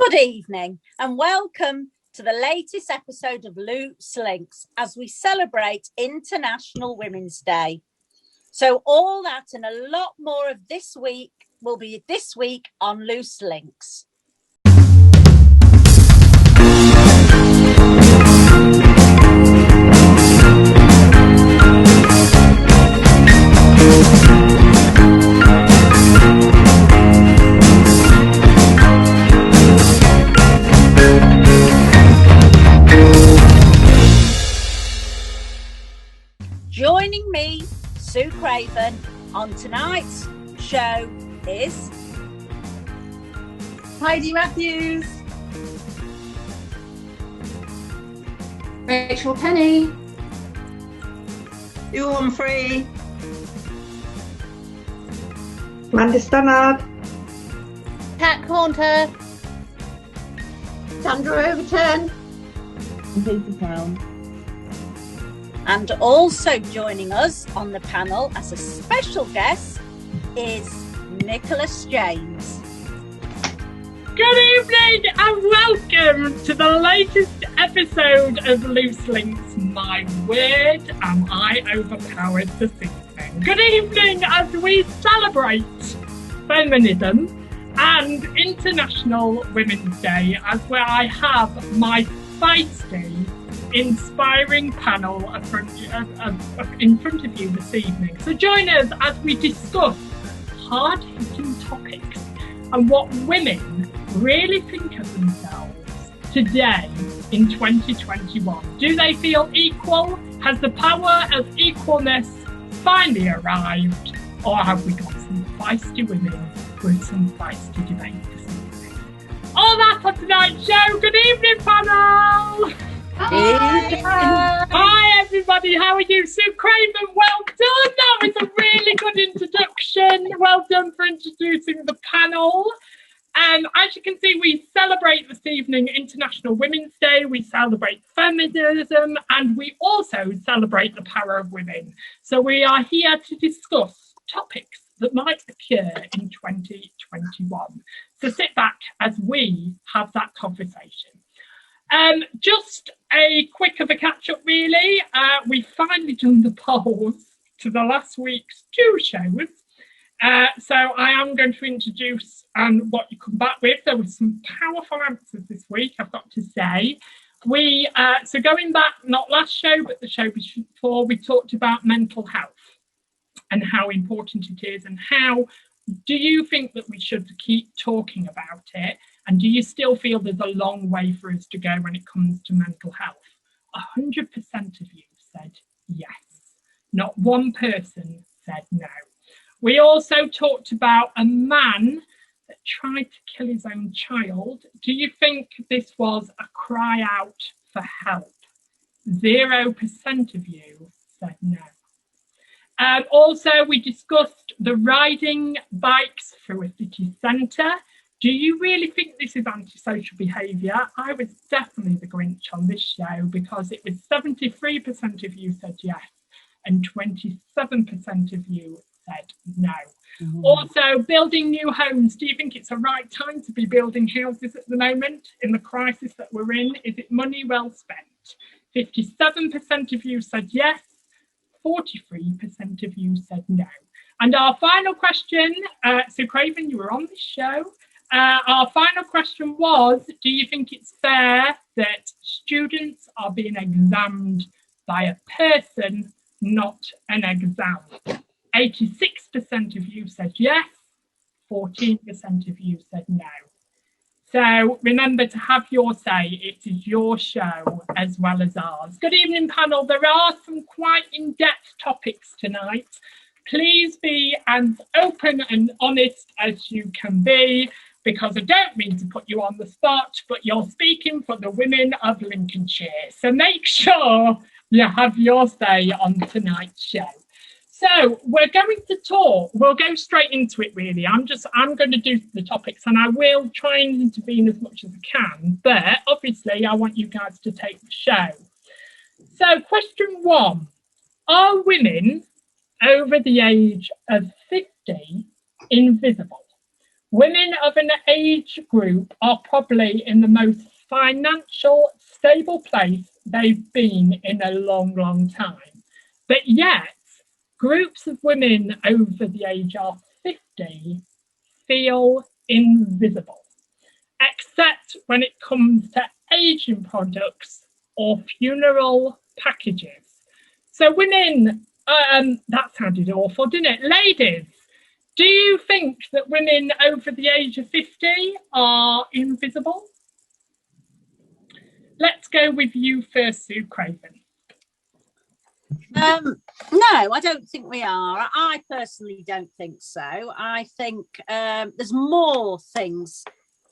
Good evening and welcome to the latest episode of Loose Links as we celebrate International Women's Day. So all that and a lot more of this week will be this week on Loose Links. Joining me, Sue Craven, on tonight's show is Heidi Matthews, Rachel Penny, You Humphrey, Mandy Stannard, Kat Cornter, Sandra Overton, and Peter Brown. and also joining us on the panel as a special guest is Nicholas James. Good evening and welcome to the latest episode of Loose Links. My word, am I overpowered this evening. Good evening as we celebrate feminism and International Women's Day, as where I have my feisty, inspiring panel in front of you this evening. So join us as we discuss hard-hitting topics and what women really think of themselves today in 2021. Do they feel equal? Has the power of equalness finally arrived? Or have we got some feisty women with some feisty debate this evening? All that for tonight's show. Good evening, panel! Hi everybody, how are you? Sue Craven, well done. That was a really good introduction. Well done for introducing the panel. As you can see, we celebrate this evening International Women's Day, we celebrate feminism, and we also celebrate the power of women. So we are here to discuss topics that might occur in 2021. So sit back as we have that conversation. Just a quick of a catch-up, really. We've finally done the polls to the last week's two shows. So I am going to introduce what you come back with. There were some powerful answers this week, I've got to say. So going back, not last show, but the show before, we talked about mental health and how important it is, and how do you think that we should keep talking about it? And do you still feel there's a long way for us to go when it comes to mental health? 100% of you said yes. Not one person said no. We also talked about a man that tried to kill his own child. Do you think this was a cry out for help? 0% of you said no. Also, we discussed the riding bikes through a city centre. Do you really think this is antisocial behaviour? I was definitely the Grinch on this show because it was 73% of you said yes and 27% of you said no. Mm-hmm. Also, building new homes. Do you think it's the right time to be building houses at the moment in the crisis that we're in? Is it money well spent? 57% of you said yes, 43% of you said no. And our final question, Sue Craven, you were on this show. Our final question was, do you think it's fair that students are being examined by a person, not an exam? 86% of you said yes, 14% of you said no. So remember to have your say. It is your show as well as ours. Good evening, panel. There are some quite in-depth topics tonight. Please be as open and honest as you can be, because I don't mean to put you on the spot, but you're speaking for the women of Lincolnshire. So make sure you have your say on tonight's show. So we're going to talk, we'll go straight into it really. I'm going to do the topics and I will try and intervene as much as I can, but obviously I want you guys to take the show. So question 1, are women over the age of 50 invisible? Women of an age group are probably in the most financial stable place they've been in a long, long time. But yet, groups of women over the age of 50 feel invisible, except when it comes to aging products or funeral packages. So women, that sounded awful, didn't it? Ladies, do you think that women over the age of 50 are invisible? Let's go with you first, Sue Craven. No, I don't think we are. I personally don't think so. I think there's more things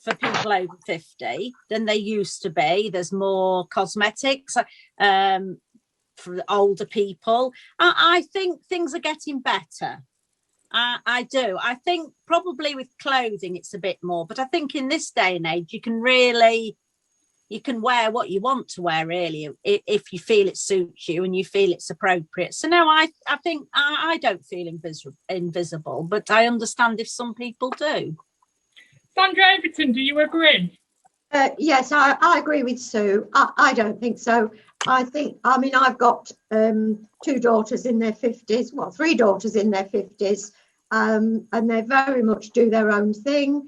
for people over 50 than they used to be. There's more cosmetics for older people. I think things are getting better. I do. I think probably with clothing it's a bit more, but I think in this day and age you can wear what you want to wear, really, if you feel it suits you and you feel it's appropriate. So no, I think I don't feel invisible, but I understand if some people do. Sandra Overton, do you agree? Yes, I agree with Sue. I don't think so. I've got 2 daughters in their 50s, well, 3 daughters in their 50s, and they very much do their own thing.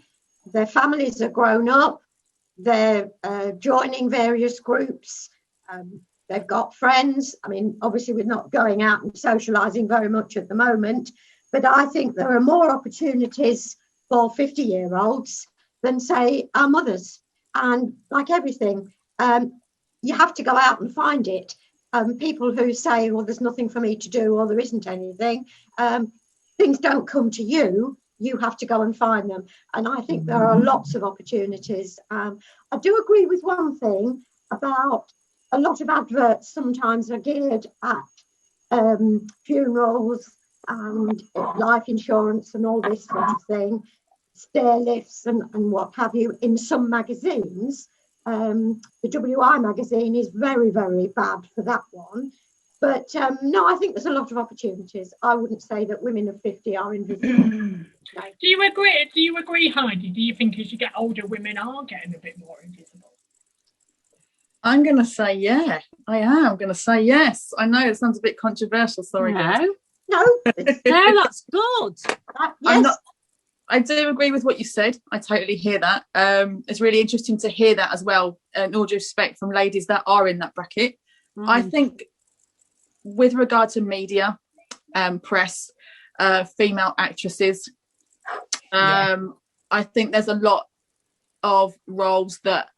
Their families are grown up. They're joining various groups. They've got friends. I mean, obviously, we're not going out and socialising very much at the moment, but I think there are more opportunities for 50-year-olds than, say, our mothers. And like everything, you have to go out and find it. People who say, well, there's nothing for me to do or there isn't anything, things don't come to you. You have to go and find them. And I think there are lots of opportunities. I do agree with one thing about a lot of adverts sometimes are geared at funerals and life insurance and all this sort of thing, stair lifts and what have you. In some magazines, the WI magazine is very, very bad for that one. But no, I think there's a lot of opportunities. I wouldn't say that women of 50 are invisible. No. Do you agree? Do you agree, Heidi? Do you think as you get older, women are getting a bit more invisible? I'm going to say yeah. I am going to say yes. I know it sounds a bit controversial. Sorry, guys. No, that's good. Yes. I do agree with what you said. I totally hear that. It's really interesting to hear that as well, in all due respect, from ladies that are in that bracket. I think with regard to media, press, female actresses, I think there's a lot of roles that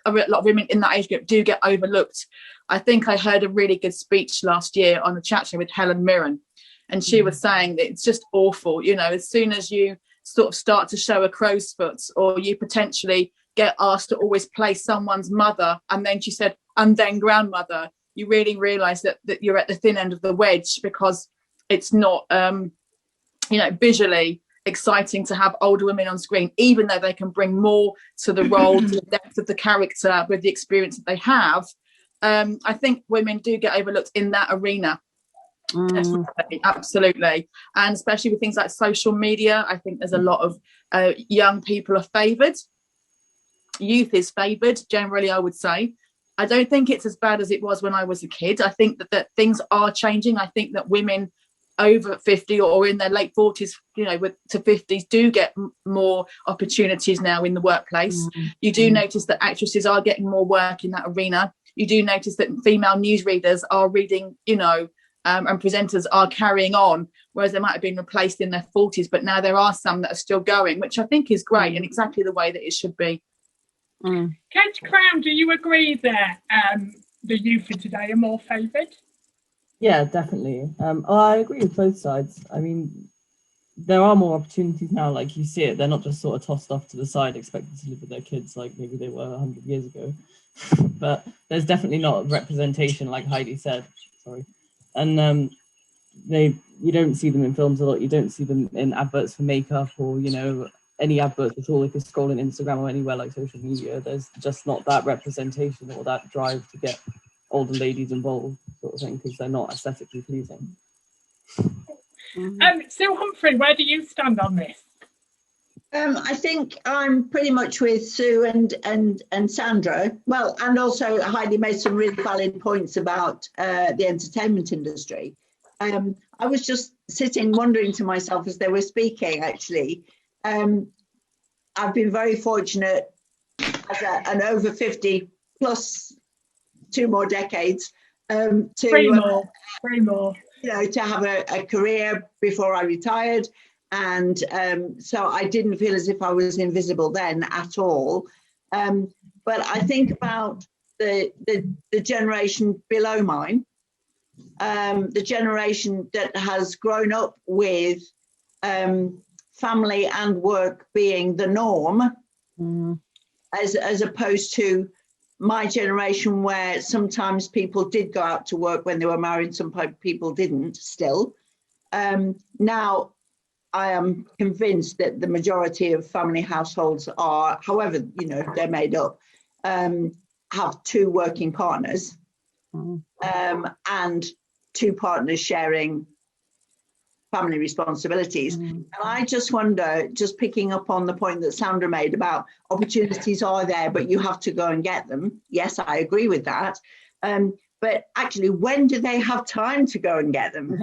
a lot of women in that age group do get overlooked. I think I heard a really good speech last year on the chat show with Helen Mirren, and she was saying that it's just awful. You know, as soon as you sort of start to show a crow's foot, or you potentially get asked to always play someone's mother, and then she said, and then grandmother, you really realise that you're at the thin end of the wedge, because it's not, visually exciting to have older women on screen, even though they can bring more to the role, to the depth of the character with the experience that they have. I think women do get overlooked in that arena. Definitely, absolutely. And especially with things like social media, I think there's a lot of young people are favoured. Youth is favoured, generally, I would say. I don't think it's as bad as it was when I was a kid. I think that things are changing. I think that women over 50 or in their late 40s, to 50s, do get more opportunities now in the workplace. You do notice that actresses are getting more work in that arena. You do notice that female newsreaders are reading, and presenters are carrying on, whereas they might have been replaced in their 40s, but now there are some that are still going, which I think is great and exactly the way that it should be. Kate Crown, do you agree that the youth of today are more favoured? Yeah, definitely. I agree with both sides. I mean, there are more opportunities now, like you see it. They're not just sort of tossed off to the side, expected to live with their kids like maybe they were 100 years ago. But there's definitely not representation, like Heidi said. Sorry. And you don't see them in films a lot. You don't see them in adverts for makeup or, any adverts at all. If you're scrolling Instagram or anywhere like social media, there's just not that representation or that drive to get older ladies involved, sort of thing, because they're not aesthetically pleasing. Sue Humphrey, where do you stand on this? I think I'm pretty much with Sue and Sandra. Well, and also Heidi made some really valid points about the entertainment industry. I was just sitting wondering to myself as they were speaking, actually. I've been very fortunate as an over 50 plus 2 more decades to Three more. to have a career before I retired. And so I didn't feel as if I was invisible then at all. But I think about the generation below mine, the generation that has grown up with family and work being the norm, as opposed to my generation, where sometimes people did go out to work when they were married, some people didn't still. Now, I am convinced that the majority of family households are, however, they're made up, have 2 working partners, and 2 partners sharing family responsibilities. And I just wonder, just picking up on the point that Sandra made about opportunities are there, but you have to go and get them. Yes, I agree with that. But actually, when do they have time to go and get them?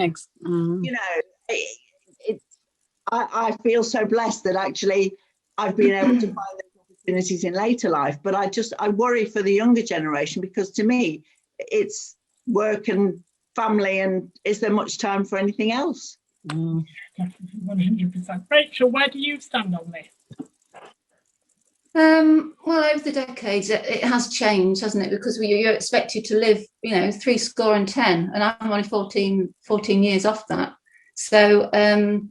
I feel so blessed that actually I've been able to find those opportunities in later life. But I worry for the younger generation, because to me, it's work and family, and is there much time for anything else? Definitely, 100%. Rachel, where do you stand on this? Well, over the decades, it has changed, hasn't it? Because you're expected to live, 70, and I'm only 14 years off that. So, in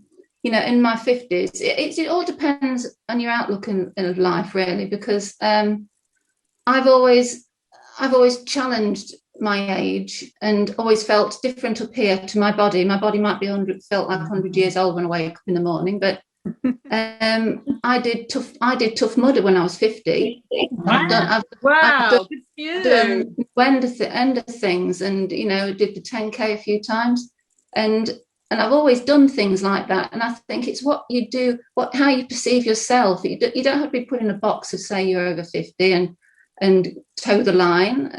my 50s, it all depends on your outlook in life, really, because I've always challenged my age and always felt different up here to my body. My body might be felt like 100 years old when I wake up in the morning, but I did tough mudder when I was 50. Wow, I've good for you. done end of things, and did the 10K a few times, and I've always done things like that. And I think it's what you do, how you perceive yourself. You don't have to be put in a box of say you're over 50 and toe the line.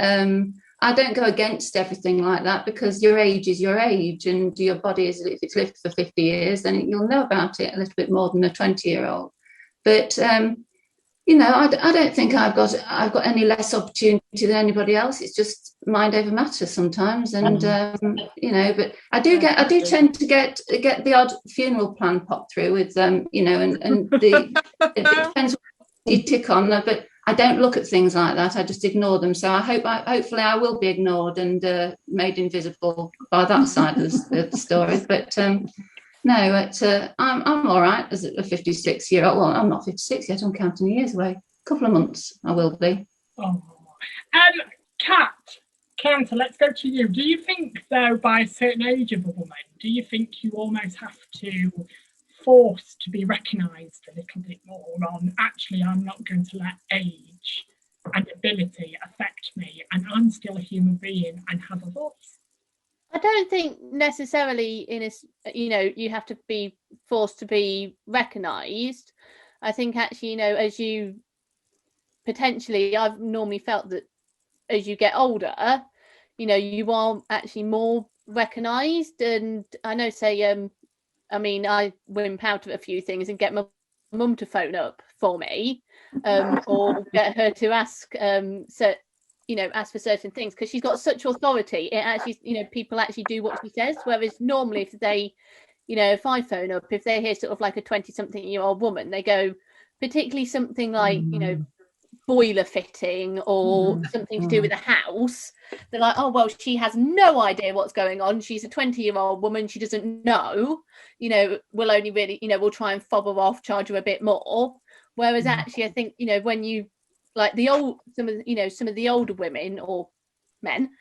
I don't go against everything like that, because your age is your age, and your body is, if it's lived for 50 years, then you'll know about it a little bit more than a 20-year-old. But I don't think I've got any less opportunity than anybody else. It's just mind over matter sometimes, and But I do tend to get the odd funeral plan pop through with it depends what you tick on, but I don't look at things like that. I just ignore them. So hopefully I will be ignored and made invisible by that side of the story. But no, I'm all right as a 56-year-old. Well, I'm not 56 yet. I'm counting years away. A couple of months I will be. Oh, Kat, Counter, let's go to you. Do you think, though, by a certain age of a woman, do you think you almost have to force to be recognised a little bit more on, actually, I'm not going to let age and ability affect me, and I'm still a human being and have a voice? I don't think necessarily you have to be forced to be recognised. I think actually, as you potentially, I've normally felt that as you get older, you are actually more recognised. And I know, I wimp out of a few things and get my mum to phone up for me, or get her to ask for certain things, because she's got such authority. It actually, people actually do what she says. Whereas normally, if they, if I phone up, if they hear sort of like a 20-something-year-old woman, they go, particularly something like, boiler fitting or something to do with a house, they're like, oh well, she has no idea what's going on, she's a 20-year-old woman, she doesn't know, we'll only really, we'll try and fob her off, charge her a bit more. Whereas actually I think, when you like some of the older women or men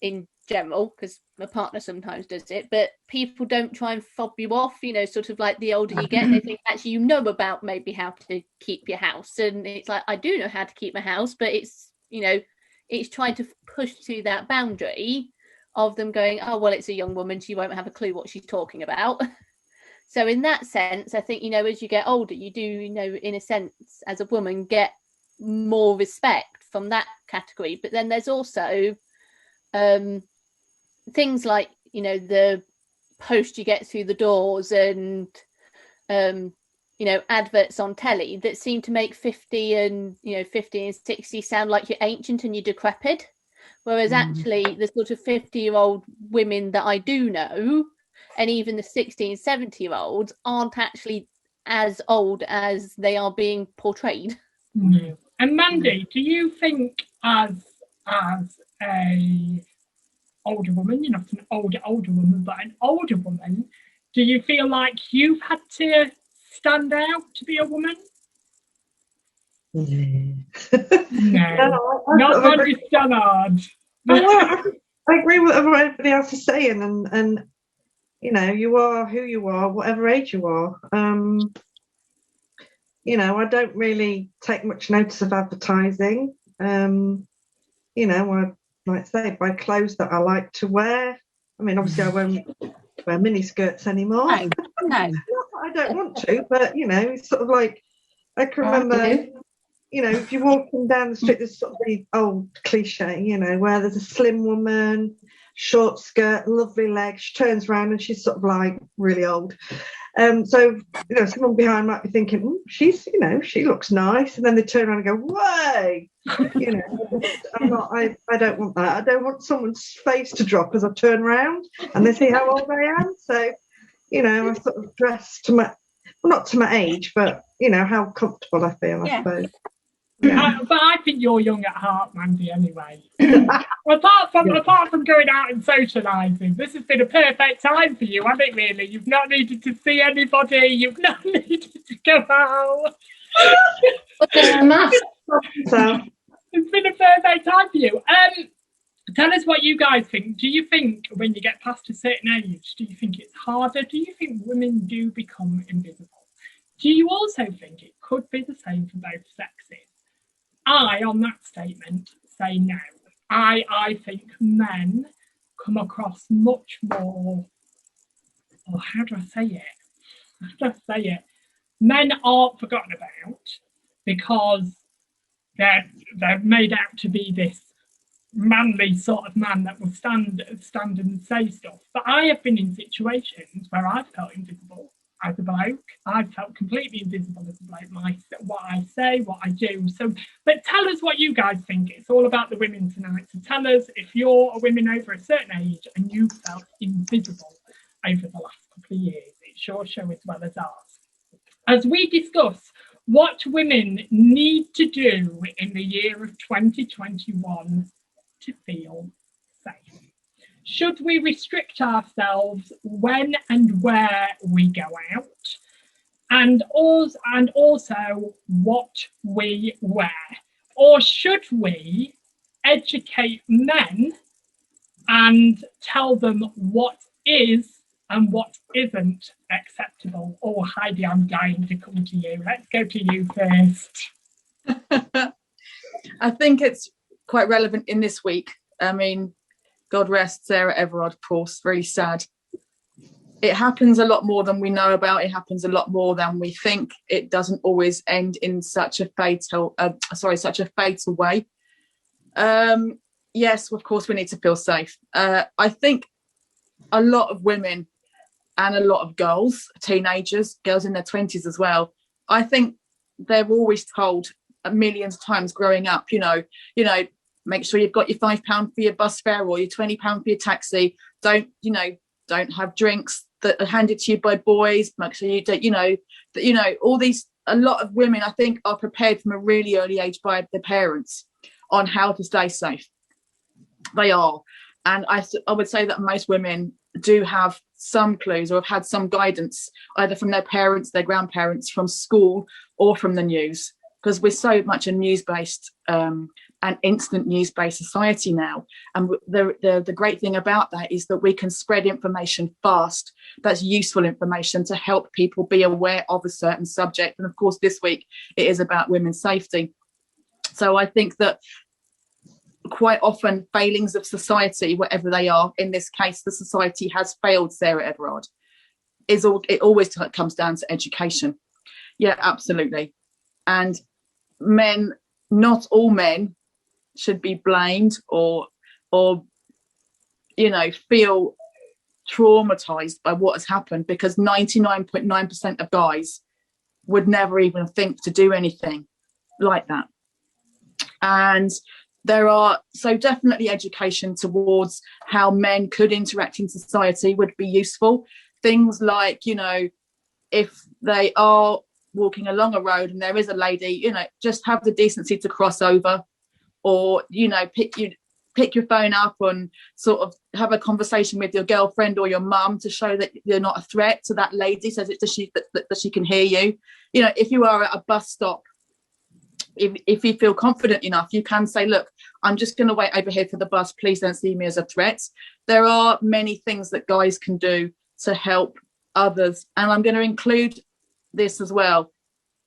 in general, because my partner sometimes does it, but people don't try and fob you off, sort of like the older you get, they think actually about maybe how to keep your house, and it's like, I do know how to keep my house, but it's it's trying to push to that boundary of them going, oh well, it's a young woman, she won't have a clue what she's talking about. So in that sense, I think, as you get older, you do, in a sense, as a woman, get more respect from that category. But then there's also things like, the post you get through the doors and, adverts on telly that seem to make 50 and 60 sound like you're ancient and you're decrepit. Whereas actually the sort of 50-year-old women that I do know, and even the 60 and 70-year-olds, aren't actually as old as they are being portrayed. No. And Mandy, do you think as a older woman, you're not an older woman, but an older woman, do you feel like you've had to stand out to be a woman? No, not Mandy Stannard. I agree with what everybody else is saying, and you are who you are, whatever age you are. I don't really take much notice of advertising. I might say buy clothes that I like to wear. I mean, obviously I won't wear mini skirts anymore. No. I don't want to, but it's sort of like I can remember. If you're walking down the street, there's sort of the old cliche, where there's a slim woman, short skirt, lovely legs. She turns around and she's sort of like really old. So someone behind might be thinking, she's, she looks nice, and then they turn around and go, way, I'm not. I don't want that. I don't want someone's face to drop as I turn around and they see how old I am. So, I sort of dress to my, well, not to my age, but how comfortable I feel, I suppose. Yeah. But I think you're young at heart, Mandy, anyway. apart from going out and socialising, this has been a perfect time for you, hasn't it, really? You've not needed to see anybody, you've not needed to go out. It's been a perfect time for you. Tell us what you guys think. Do you think when you get past a certain age, do you think it's harder? Do you think women do become invisible? Do you also think it could be the same for both sexes? I, on that statement, say no. I think men come across much more, or how do I say it? Men aren't forgotten about because they're made out to be this manly sort of man that will stand and say stuff. But I have been in situations where I've felt invisible as a bloke. I've felt completely invisible as a bloke. What I say, what I do. So, but tell us what you guys think. It's all about the women tonight. So tell us if you're a woman over a certain age and you felt invisible over the last couple of years. It's your show as well as ours. As we discuss what women need to do in the year of 2021 to feel safe. Should we restrict ourselves when and where we go out? And also what we wear? Or should we educate men and tell them what is and what isn't acceptable? Oh, Heidi, I'm dying to come to you. Let's go to you first. I think it's quite relevant in this week. I mean, God rest Sarah Everard, of course, really sad. It happens a lot more than we know about. It happens a lot more than we think. It doesn't always end in such a fatal way. Yes, of course, we need to feel safe. I think a lot of women and a lot of girls, teenagers, girls in their 20s as well, I think they're always told millions of times growing up, make sure you've got your £5 for your bus fare or your £20 for your taxi. Don't have drinks that are handed to you by boys. Make sure you don't, all these, a lot of women, I think, are prepared from a really early age by their parents on how to stay safe. They are. And I would say that most women do have some clues or have had some guidance, either from their parents, their grandparents, from school or from the news, because we're so much a news-based and instant news-based society now. And the great thing about that is that we can spread information fast. That's useful information to help people be aware of a certain subject. And of course, this week it is about women's safety. So I think that quite often failings of society, whatever they are, in this case, the society has failed Sarah Everard. it always comes down to education. Yeah, absolutely. And men, not all men should be blamed or feel traumatized by what has happened, because 99.9% of guys would never even think to do anything like that. And there are, so definitely education towards how men could interact in society would be useful. Things like, if they are walking along a road and there is a lady, just have the decency to cross over, or, pick your phone up and sort of have a conversation with your girlfriend or your mum to show that you're not a threat to that lady, so that she can hear you. If you are at a bus stop, if you feel confident enough, you can say, look, I'm just going to wait over here for the bus. Please don't see me as a threat. There are many things that guys can do to help others. And I'm going to include this as well,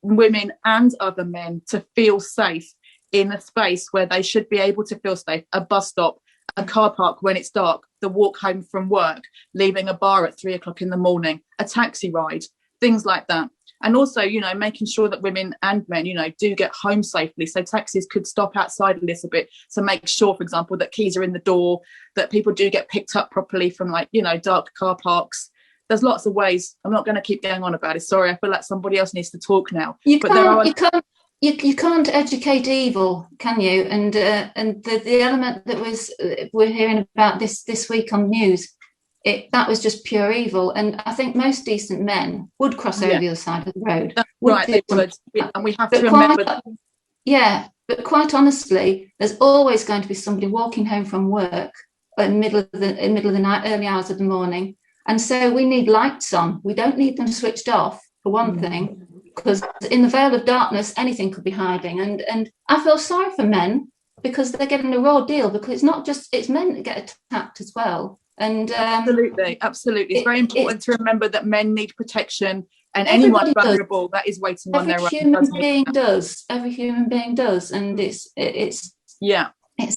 women and other men, to feel safe in a space where they should be able to feel safe. A bus stop, a car park when it's dark, the walk home from work, leaving a bar at 3 o'clock in the morning, a taxi ride, things like that. And also, making sure that women and men, do get home safely. So taxis could stop outside a little bit to make sure, for example, that keys are in the door, that people do get picked up properly from dark car parks. There's lots of ways. I'm not going to keep going on about it. Sorry, I feel like somebody else needs to talk now. You can't educate evil, can you? And the element that we're hearing about this week on news, that was just pure evil. And I think most decent men would cross over the other side of the road. Right, and we have to remember that. Yeah, but quite honestly, there's always going to be somebody walking home from work in the middle of the night, early hours of the morning. And so we need lights on. We don't need them switched off, for one thing, because in the veil of darkness, anything could be hiding. And I feel sorry for men, because they're getting a raw deal, because it's men that get attacked as well. And absolutely. It's very important to remember that men need protection, and anyone vulnerable that is waiting on their own. Every human being does. And it's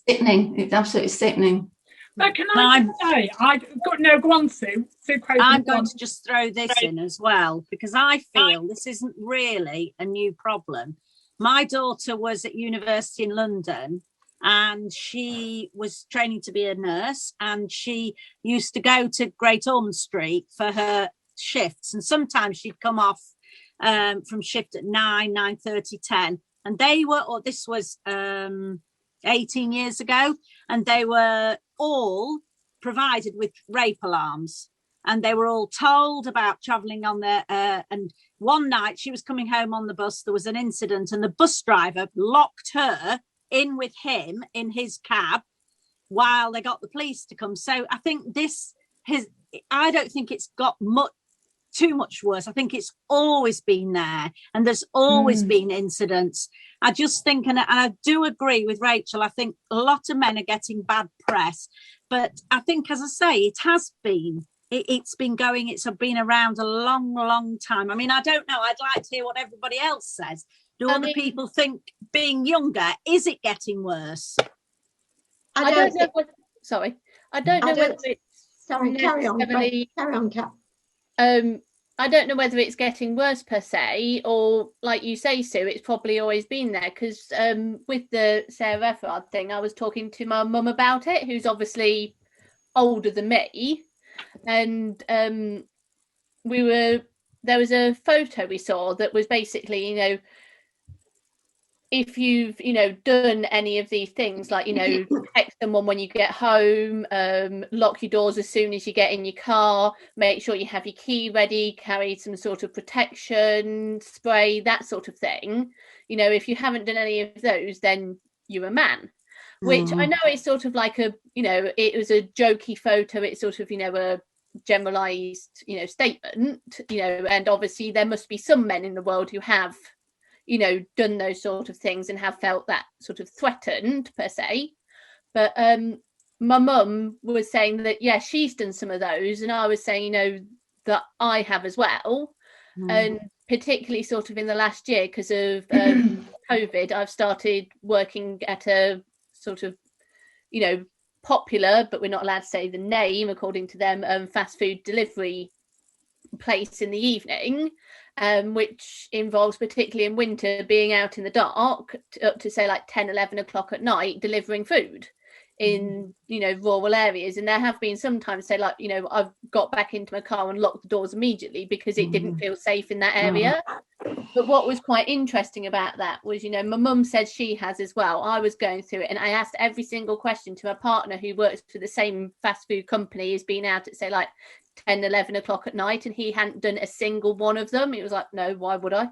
sickening. It's absolutely sickening. But can I say, go on, Sue. I'm going to just throw this in as well, because I feel this isn't really a new problem. My daughter was at university in London, and she was training to be a nurse, and she used to go to Great Ormond Street for her shifts, and sometimes she'd come off from shift at 9:30, 10, and this was 18 years ago, and they were all provided with rape alarms, and they were all told about travelling on their and one night she was coming home on the bus, there was an incident, and the bus driver locked her in with him in his cab while they got the police to come. So I think I don't think it's got too much worse. I think it's always been there, and there's always been incidents. I just think, and I do agree with Rachel, I think a lot of men are getting bad press, but I think, as I say, it has been. It's been going, it's been around a long, long time. I mean, I don't know. I'd like to hear what everybody else says. Do other people think, being younger, is it getting worse? I don't know whether it's... Sorry, carry on, Kat. I don't know whether it's getting worse per se, or like you say, Sue, it's probably always been there, because with the Sarah Everard thing, I was talking to my mum about it, who's obviously older than me, and there was a photo we saw that was basically, if you've done any of these things, like text someone when you get home, lock your doors as soon as you get in your car, make sure you have your key ready, carry some sort of protection spray, that sort of thing. If you haven't done any of those, then you're a man. Which I know is sort of like it was a jokey photo, it's sort of a generalized statement, and obviously there must be some men in the world who have done those sort of things and have felt that sort of threatened per se. But my mum was saying that, yeah, she's done some of those, and I was saying, that I have as well. And particularly sort of in the last year, because of COVID, I've started working at a sort of, popular, but we're not allowed to say the name according to them, fast food delivery place in the evening, which involves, particularly in winter, being out in the dark up to say like 10, 11 o'clock at night delivering food in, you know, rural areas. And there have been sometimes, say, like, you know, I've got back into my car and locked the doors immediately because it didn't feel safe in that area. But what was quite interesting about that was, you know, my mum said she has as well. I was going through it and I asked every single question to my partner who works for the same fast food company, has been out at say like 10, 11 o'clock at night, and he hadn't done a single one of them. He was like, no, why would I?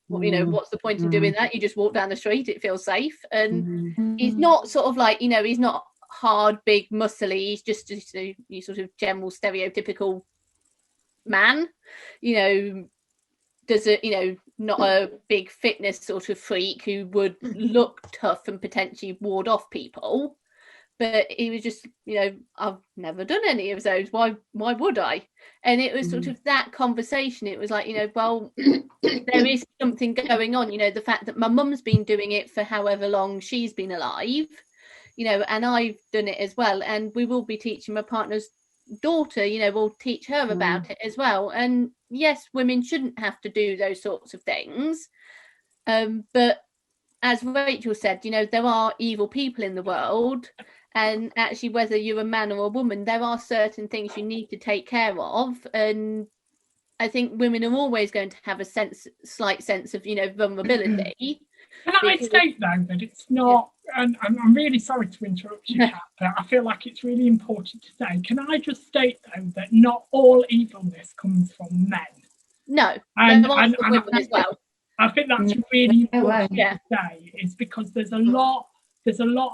Well, you know, what's the point in doing that? You just walk down the street, it feels safe. And he's not sort of like, you know, he's not hard, big, muscly. He's just you know, sort of general stereotypical man, you know, does it, you know, not a big fitness sort of freak who would look tough and potentially ward off people. But he was just, you know, I've never done any of those. Why would I? And it was sort of that conversation. It was like, you know, well, there is something going on, you know, the fact that my mum's been doing it for however long she's been alive, you know, and I've done it as well. And we will be teaching my partner's daughter, you know, we'll teach her about it as well. And yes, women shouldn't have to do those sorts of things. But as Rachel said, you know, there are evil people in the world. And actually, whether you're a man or a woman, there are certain things you need to take care of. And I think women are always going to have a slight sense of, you know, vulnerability. Can I state though that it's not, and I'm really sorry to interrupt you, Kat, but I feel like it's really important to say, can I just state though that not all evilness comes from men? No, and women as well. I think that's really important to say, is because there's a lot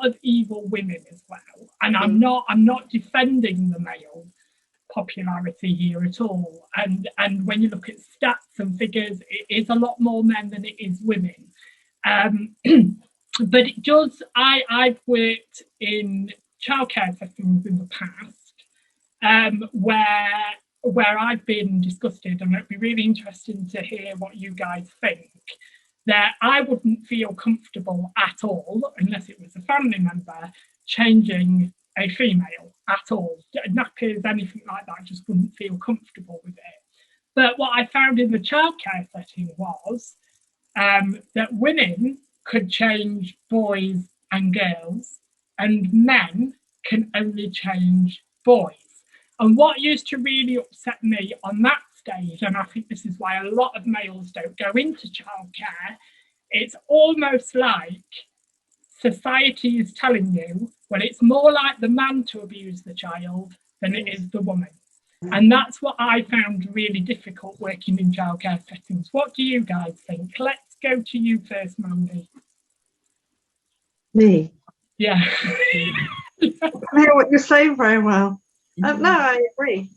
of evil women as well. And I'm not defending the male popularity here at all. And when you look at stats and figures, it is a lot more men than it is women. But it does, I've worked in childcare settings in the past, where I've been disgusted, and it'd be really interesting to hear what you guys think, that I wouldn't feel comfortable at all, unless it was a family member, changing a female at all. Nappies, anything like that, just wouldn't feel comfortable with it. But what I found in the childcare setting was that women could change boys and girls, and men can only change boys. And what used to really upset me on that stage, and I think this is why a lot of males don't go into childcare, it's almost like society is telling you, well, it's more like the man to abuse the child than it is the woman. And that's what I found really difficult working in childcare settings. What do you guys think? Let's go to you first, Mandy. Me? Yeah. I hear what you're saying very well. No, I agree.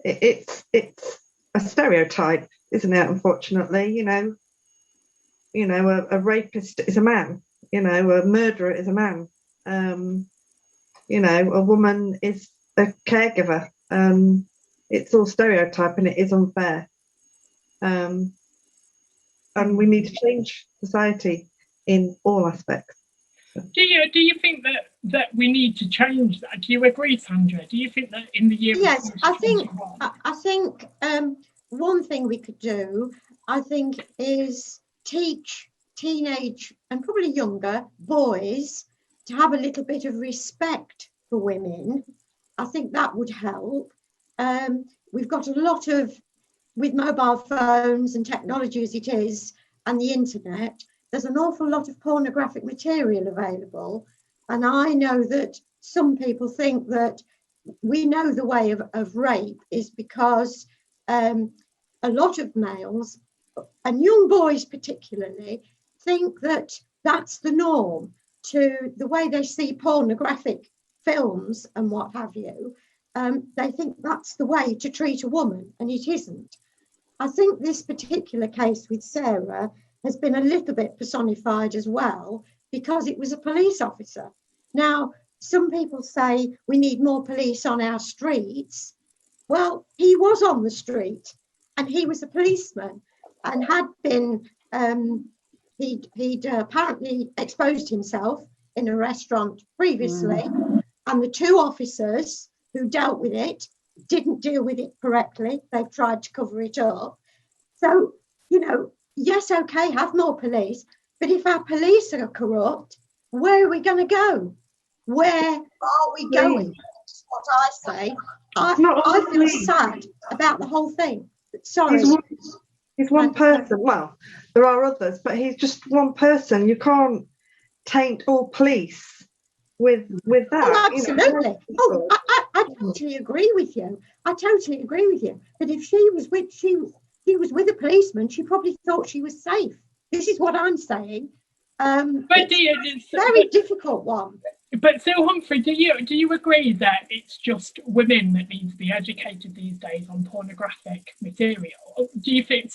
It's a stereotype, isn't it? Unfortunately, you know, a rapist is a man. You know, a murderer is a man. You know, a woman is a caregiver. It's all stereotype, and it is unfair. And we need to change society in all aspects. Do you think that we need to change that? Do you agree, Sandra? Do you think that in the year? Yes, I think one thing we could do, I think, is teach teenage and probably younger boys to have a little bit of respect for women. I think that would help. We've got a lot of, with mobile phones and technology as it is, and the internet, there's an awful lot of pornographic material available. And I know that some people think that we know the way of rape is because a lot of males, and young boys particularly, think that that's the norm to the way they see pornographic films and what have you. They think that's the way to treat a woman, and it isn't. I think this particular case with Sarah has been a little bit personified as well, because it was a police officer. Now, some people say we need more police on our streets. Well, he was on the street, and he was a policeman, and had been, he'd apparently exposed himself in a restaurant previously, and the two officers who dealt with it didn't deal with it correctly. They've tried to cover it up. So, you know, yes, okay, have more police. But if our police are corrupt, where are we going to go? Where are we going? That's what I say. I feel sad about the whole thing. Sorry. He's one person. Well, there are others, but he's just one person. You can't taint all police with that. Oh, absolutely. Oh, I totally agree with you. I totally agree with you. But if he was with a policeman, she probably thought she was safe. This is what I'm saying. But it's a very difficult one. But Sue Humphrey, do you agree that it's just women that need to be educated these days on pornographic material? Do you think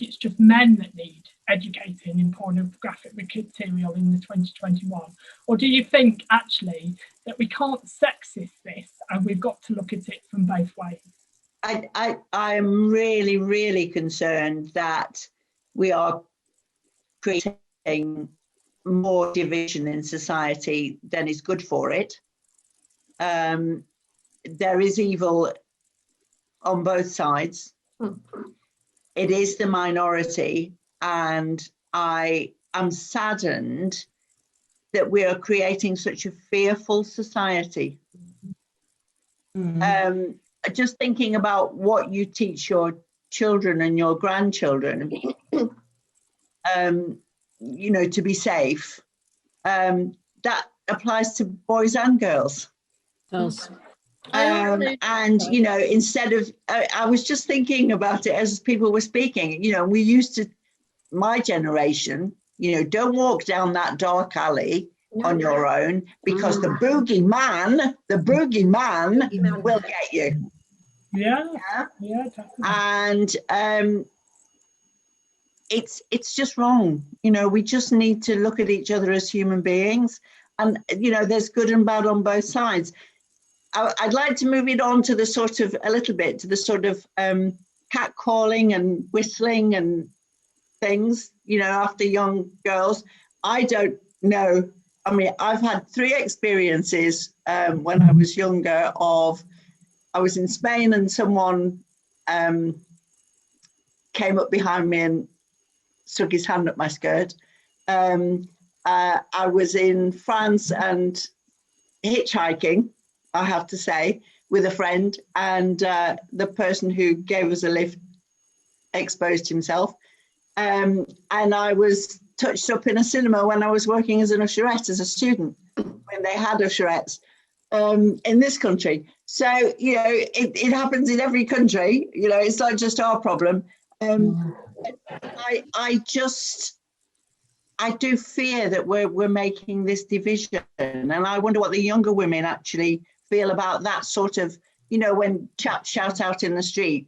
it's just men that need educating in pornographic material in the 2021? Or do you think actually that we can't sexist this and we've got to look at it from both ways? I'm really, really concerned that we are creating more division in society than is good for it. There is evil on both sides. It is the minority, and I am saddened that we are creating such a fearful society. Just thinking about what you teach your children and your grandchildren, you know, to be safe, that applies to boys and girls. And, you know, instead of, I was just thinking about it as people were speaking, you know, we used to, my generation, you know, don't walk down that dark alley on your own, because the boogeyman will get you. Yeah, definitely. And it's just wrong. You know, we just need to look at each other as human beings, and you know, there's good and bad on both sides. I'd like to move it on to the sort of catcalling and whistling and things, you know, after young girls. I don't know. I mean, I've had 3 experiences when I was younger of, I was in Spain and someone came up behind me and stuck his hand up my skirt. I was in France and hitchhiking, I have to say, with a friend, and the person who gave us a lift exposed himself. And I was touched up in a cinema when I was working as an usherette as a student, when they had uscherettes in this country. So, you know, it happens in every country, you know, it's not just our problem. I do fear that we're making this division, and I wonder what the younger women actually feel about that sort of, you know, when chaps shout out in the street.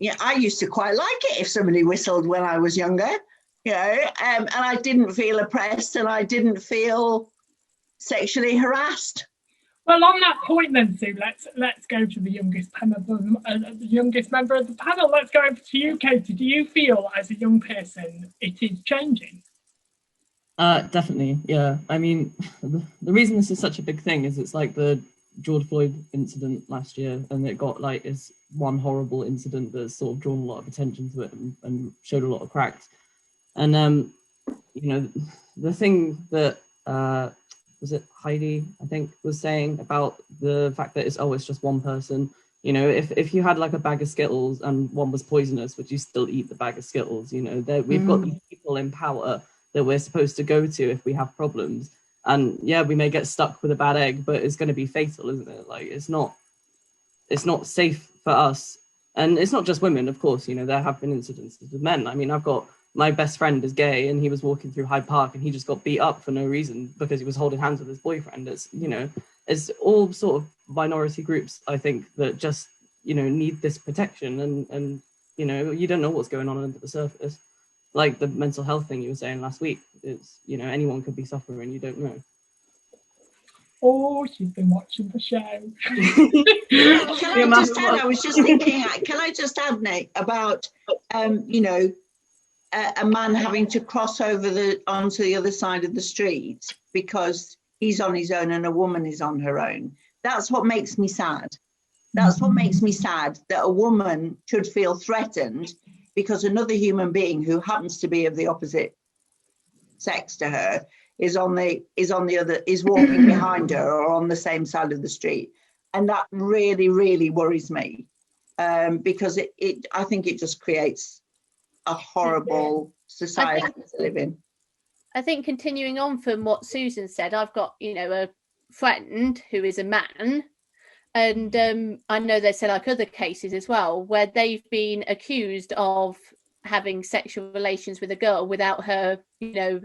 Yeah, I used to quite like it if somebody whistled when I was younger, you know, and I didn't feel oppressed and I didn't feel sexually harassed. Well, on that point then, Sue, let's go to the youngest member of the panel. Let's go over to you, Katie. Do you feel, as a young person, it is changing? Definitely, yeah. I mean, the reason this is such a big thing is it's like the George Floyd incident last year, and it got like is one horrible incident that's sort of drawn a lot of attention to it and showed a lot of cracks. And you know, the thing that was it Heidi, I think, was saying about the fact that it's just one person. You know, if you had like a bag of Skittles and one was poisonous, would you still eat the bag of Skittles? You know, we've got these people in power that we're supposed to go to if we have problems. And yeah, we may get stuck with a bad egg, but it's going to be fatal, isn't it? Like, it's not safe for us. And it's not just women, of course. You know, there have been incidences with men. I mean, I've got my best friend is gay, and he was walking through Hyde Park and he just got beat up for no reason because he was holding hands with his boyfriend. It's, you know, it's all sort of minority groups, I think, that just, you know, need this protection. And you know, you don't know what's going on under the surface. Like the mental health thing you were saying last week, it's, you know, anyone could be suffering, you don't know. Oh, she's been watching the show. I was just thinking, can I just add, Nick, about, you know, a man having to cross over onto the other side of the street because he's on his own and a woman is on her own. That's what makes me sad. That's what makes me sad, that a woman should feel threatened because another human being who happens to be of the opposite sex to her is walking behind her or on the same side of the street. And that really, really worries me, because I think it just creates a horrible society to live in. I think continuing on from what Susan said, I've got, a friend who is a man, and I know there's like other cases as well where they've been accused of having sexual relations with a girl without her,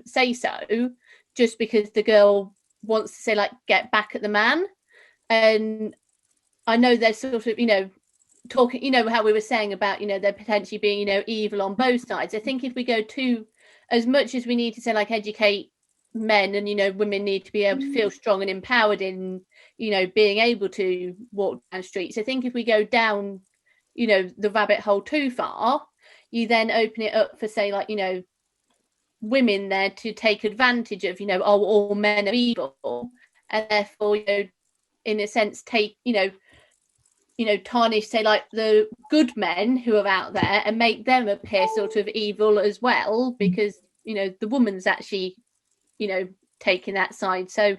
say so, just because the girl wants to say, like, get back at the man. And I know there's sort of, talking, how we were saying about, there potentially being, evil on both sides. I think if we go to, as much as we need to say, like, educate men and, women need to be able to feel strong and empowered in, being able to walk down streets. I think if we go down, the rabbit hole too far, you then open it up for, say, like, women there to take advantage of, all men are evil, and therefore, in a sense, take, tarnish, say, like, the good men who are out there and make them appear sort of evil as well, because, the woman's actually, taking that side. So,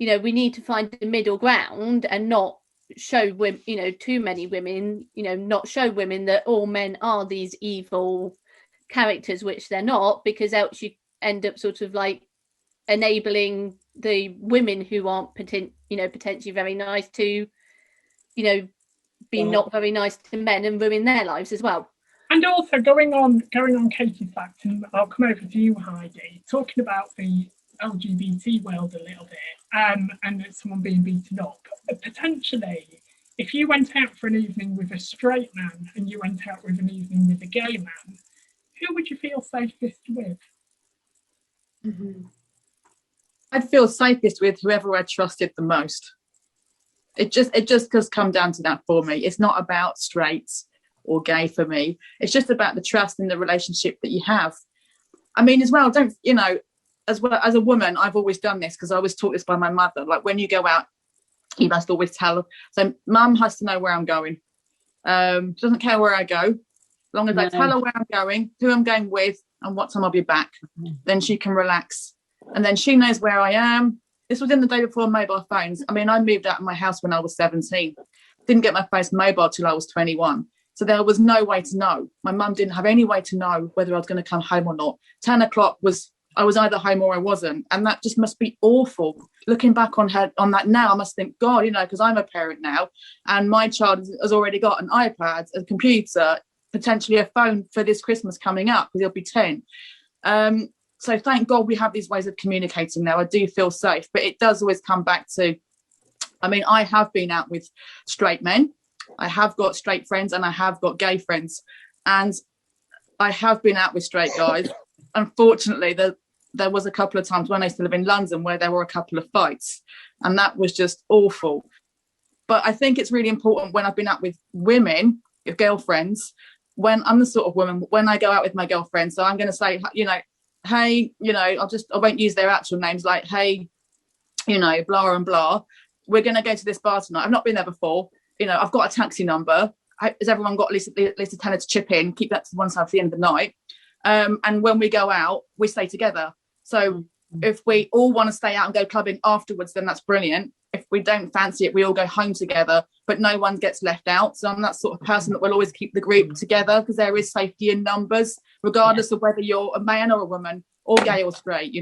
we need to find the middle ground and not show women, too many women, not show women that all men are these evil characters, which they're not, because else you end up sort of like enabling the women who aren't potentially very nice to, be not very nice to men and ruin their lives as well. And also going on Katie's fact, and I'll come over to you, Heidi, talking about the LGBT world a little bit, and someone being beaten up. Potentially, if you went out for an evening with a straight man and you went out with an evening with a gay man, who would you feel safest with? I'd feel safest with whoever I trusted the most. It just does come down to that for me. It's not about straights or gay for me. It's just about the trust in the relationship that you have. I mean, as well, as well as a woman, I've always done this because I was taught this by my mother. Like, when you go out, you must always tell. So mum has to know where I'm going. She doesn't care where I go. As long as I tell her where I'm going, who I'm going with, and what time I'll be back, then she can relax. And then she knows where I am. This was in the day before mobile phones. I mean, I moved out of my house when I was 17. Didn't get my first mobile till I was 21. So there was no way to know. My mum didn't have any way to know whether I was going to come home or not. 10 o'clock I was either home or I wasn't. And that just must be awful. Looking back on that now, I must think, God, because I'm a parent now and my child has already got an iPad, a computer, potentially a phone for this Christmas coming up because he'll be 10. So thank God we have these ways of communicating now. I do feel safe, but it does always come back to, I mean, I have been out with straight men. I have got straight friends and I have got gay friends. And I have been out with straight guys. Unfortunately, there was a couple of times when I used to live in London where there were a couple of fights, and that was just awful. But I think it's really important when I've been out with women, your girlfriends, when I'm the sort of woman, when I go out with my girlfriends, so I'm going to say, hey, I won't use their actual names, like, hey, blah and blah, we're going to go to this bar tonight. I've not been there before. I've got a taxi number. Has everyone got at least a tenner to chip in? Keep that to one side for the end of the night. And when we go out, we stay together. So if we all want to stay out and go clubbing afterwards, then that's brilliant. If we don't fancy it, we all go home together, but no one gets left out. So I'm that sort of person that will always keep the group together because there is safety in numbers, regardless of whether you're a man or a woman or gay or straight,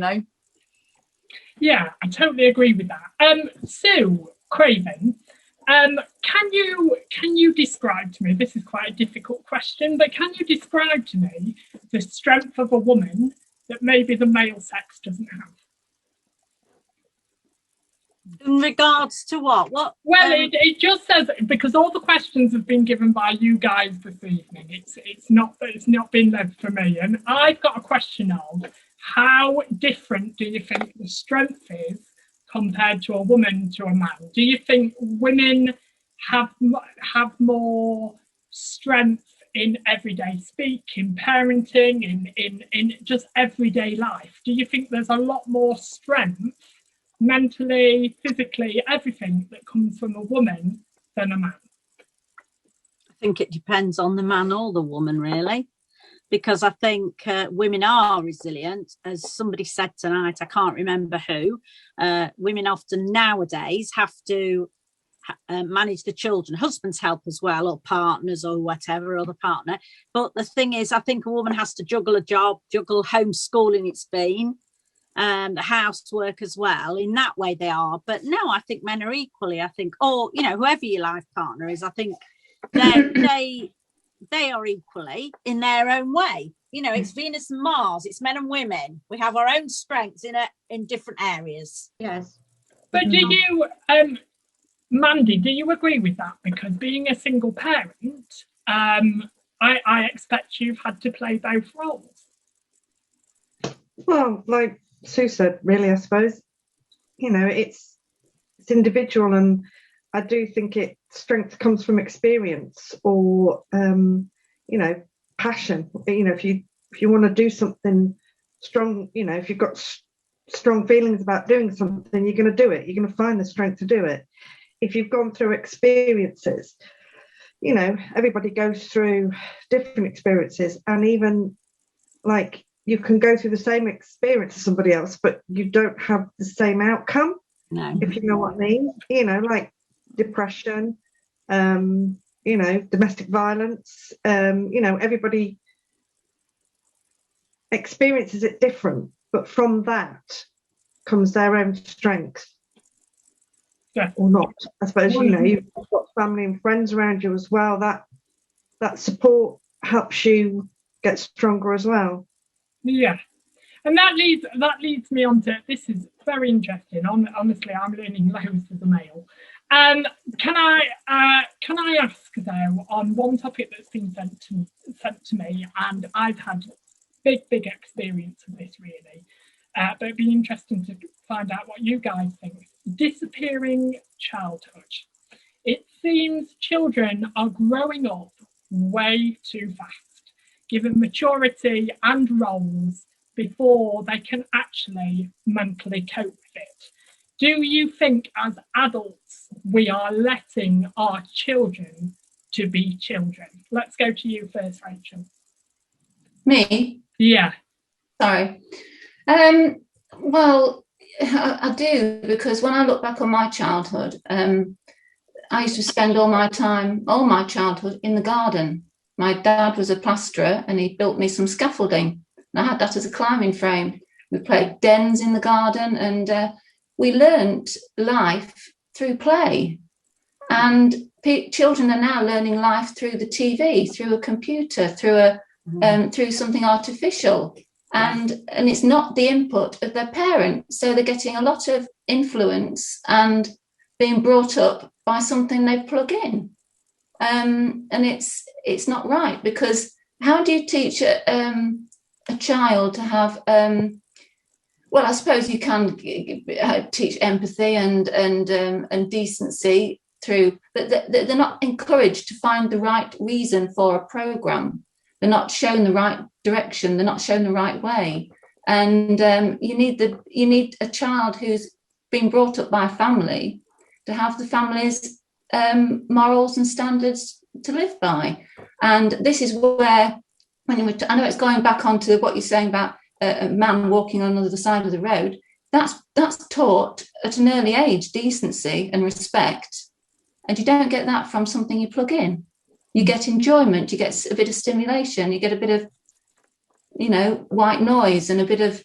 Yeah, I totally agree with that. Sue Craven, can you describe to me, this is quite a difficult question, but can you describe to me the strength of a woman that maybe the male sex doesn't have? In regards to what? Well, it just says, because all the questions have been given by you guys this evening. It's not been led for me, and I've got a question of how different do you think the strength is compared to a woman to a man? Do you think women have more strength in everyday speak, in parenting, in just everyday life? Do you think there's a lot more strength mentally, physically, everything that comes from a woman than a man? think it depends on the man or the woman, really, because I think women are resilient. As somebody said tonight, I can't remember who, women often nowadays have to manage the children, husbands help as well, or partners or whatever, or the partner. But the thing is, I think a woman has to juggle a job, juggle homeschooling it's been, the housework as well. In that way they are. But no, I think men are equally, I think, or, you know, whoever your life partner is, I think they are equally in their own way. You know, it's Venus and Mars, it's men and women. We have our own strengths in different areas. Yes. But do you, Mandy, do you agree with that? Because being a single parent, I expect you've had to play both roles. Well, like Sue said, really, I suppose, you know, it's individual, and I do think strength comes from experience or, you know, passion. You know, if you want to do something strong, you know, if you've got strong feelings about doing something, you're going to do it. You're going to find the strength to do it. If you've gone through experiences, you know, everybody goes through different experiences, and even like you can go through the same experience as somebody else, but you don't have the same outcome. No. If you know what I mean, you know, like depression, you know, domestic violence, you know, everybody experiences it different, but from that comes their own strength. Yeah. Or not, I suppose. You know, you've got family and friends around you as well. That support helps you get stronger as well. Yeah, and that leads me on to, this is very interesting. Honestly, I'm learning loads as a male. Can I ask though, on one topic that's been sent to me, and I've had big experience of this really, but it'd be interesting to find out what you guys think. Disappearing childhood. It seems children are growing up way too fast, given maturity and roles before they can actually mentally cope with it. Do you think as adults we are letting our children to be children? Let's go to you first, Rachel. Me? Yeah. Sorry. Well, I do, because when I look back on my childhood, I used to spend all my childhood in the garden. My dad was a plasterer and he built me some scaffolding. And I had that as a climbing frame. We played dens in the garden, and we learnt life through play. And children are now learning life through the TV, through a computer, through something artificial. And it's not the input of their parents. So they're getting a lot of influence and being brought up by something they plug in. And it's not right, because how do you teach a child to have, well, I suppose you can teach empathy and decency through, but they're not encouraged to find the right reason for a program. They're not shown the right direction. They're not shown the right way. And you need a child who's been brought up by a family to have the family's morals and standards to live by. And this is where, I know it's going back onto what you're saying about a man walking on the other side of the road. That's taught at an early age, decency and respect. And you don't get that from something you plug in. You get enjoyment, you get a bit of stimulation, you get a bit of, you know, white noise and a bit of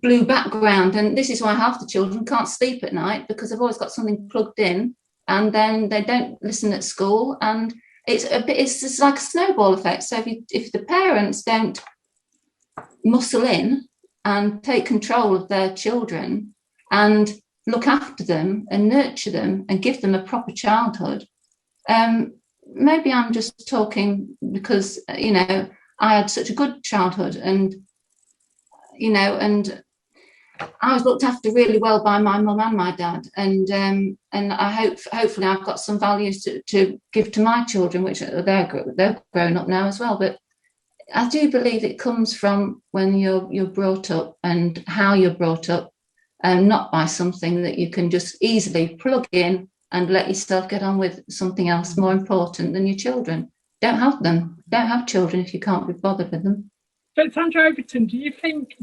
blue background. And this is why half the children can't sleep at night, because they've always got something plugged in, and then they don't listen at school. And it's just like a snowball effect. So if the parents don't muscle in and take control of their children and look after them and nurture them and give them a proper childhood, maybe I'm just talking because, you know, I had such a good childhood, and, you know, and I was looked after really well by my mum and my dad, and I hopefully I've got some values to give to my children, which they're grown up now as well. But I do believe it comes from when you're brought up and how you're brought up, and not by something that you can just easily plug in and let yourself get on with something else more important than your children. Don't have them. Don't have children if you can't be bothered with them. But Sandra Overton, do you think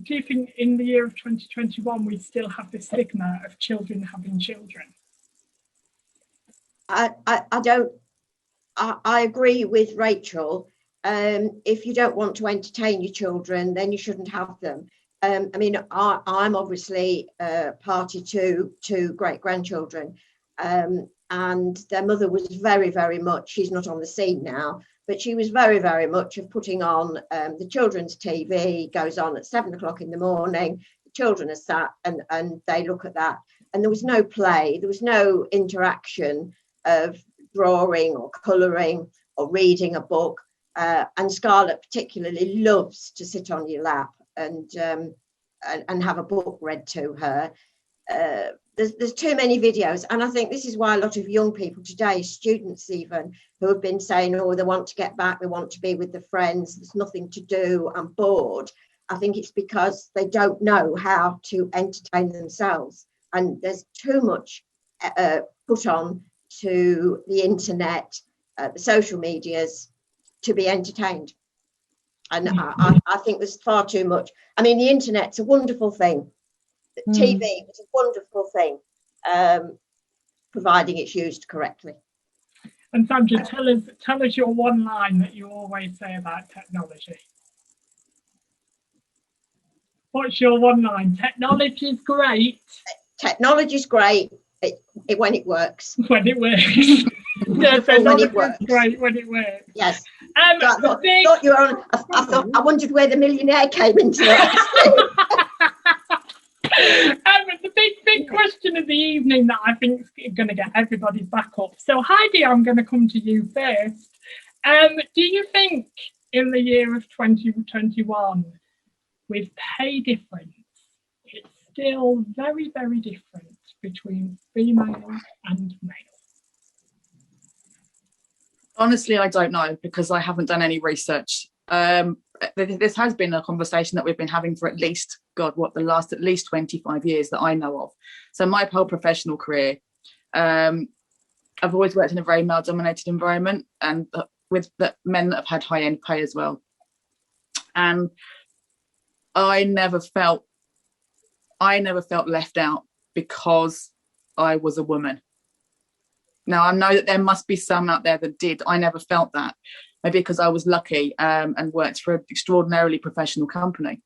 in the year of 2021 we still have the stigma of children having children? I don't. I agree with Rachel. If you don't want to entertain your children, then you shouldn't have them. I mean, I'm obviously party to two great grandchildren, and their mother was very, very much. She's not on the scene now, but she was very, very much of putting on the children's TV. Goes on at 7 o'clock in the morning. The children are sat and they look at that, and there was no play. There was no interaction of drawing or colouring or reading a book. And Scarlett particularly loves to sit on your lap and have a book read to her. There's too many videos, and I think this is why a lot of young people today, students even, who have been saying, oh, they want to get back, they want to be with their friends, there's nothing to do, I'm bored. I think it's because they don't know how to entertain themselves, and there's too much put on to the internet, the social medias, to be entertained. And I think there's far too much. I mean, the internet's a wonderful thing. TV is a wonderful thing, providing it's used correctly. And Sandra, tell us your one line that you always say about technology. What's your one line? Technology is great. Technology is great when it works. When it works. Yeah, technology is great when it works. Yes. I wondered where the millionaire came into that. The big question of the evening that I think is going to get everybody's back up. So Heidi, I'm going to come to you first. Do you think in the year of 2021, with pay difference, it's still very, very different between female and male? Honestly, I don't know, because I haven't done any research. This has been a conversation that we've been having for at least 25 years that I know of. So my whole professional career, I've always worked in a very male-dominated environment, and with the men that have had high-end pay as well. And I never felt left out because I was a woman. Now, I know that there must be some out there that did. I never felt that. Maybe because I was lucky and worked for an extraordinarily professional company.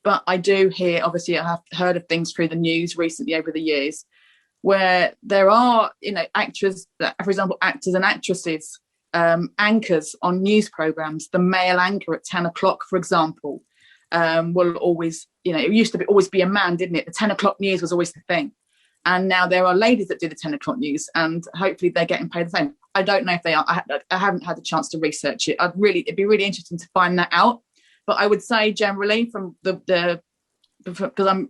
But I do hear, obviously, I have heard of things through the news recently over the years where there are, actors, for example, actors and actresses, anchors on news programmes. The male anchor at 10 o'clock, for example, will always, it used to always be a man, didn't it? The 10 o'clock news was always the thing. And now there are ladies that do the 10 o'clock news, and hopefully they're getting paid the same. I don't know if they are. I haven't had the chance to research it. It'd be really interesting to find that out. But I would say generally from because I'm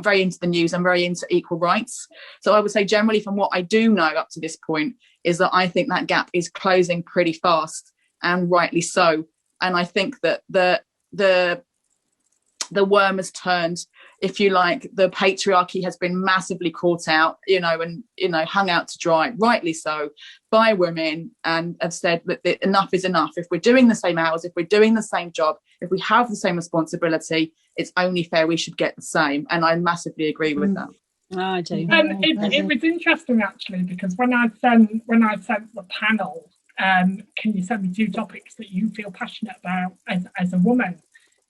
very into the news, I'm very into equal rights. So I would say generally from what I do know up to this point is that I think that gap is closing pretty fast, and rightly so. And I think that the worm has turned, if you like. The patriarchy has been massively caught out, and hung out to dry, rightly so, by women, and have said that enough is enough. If we're doing the same hours, if we're doing the same job, if we have the same responsibility, it's only fair we should get the same. And I massively agree with that. I do. It was interesting actually, because when I sent the panel, can you send me 2 topics that you feel passionate about as a woman?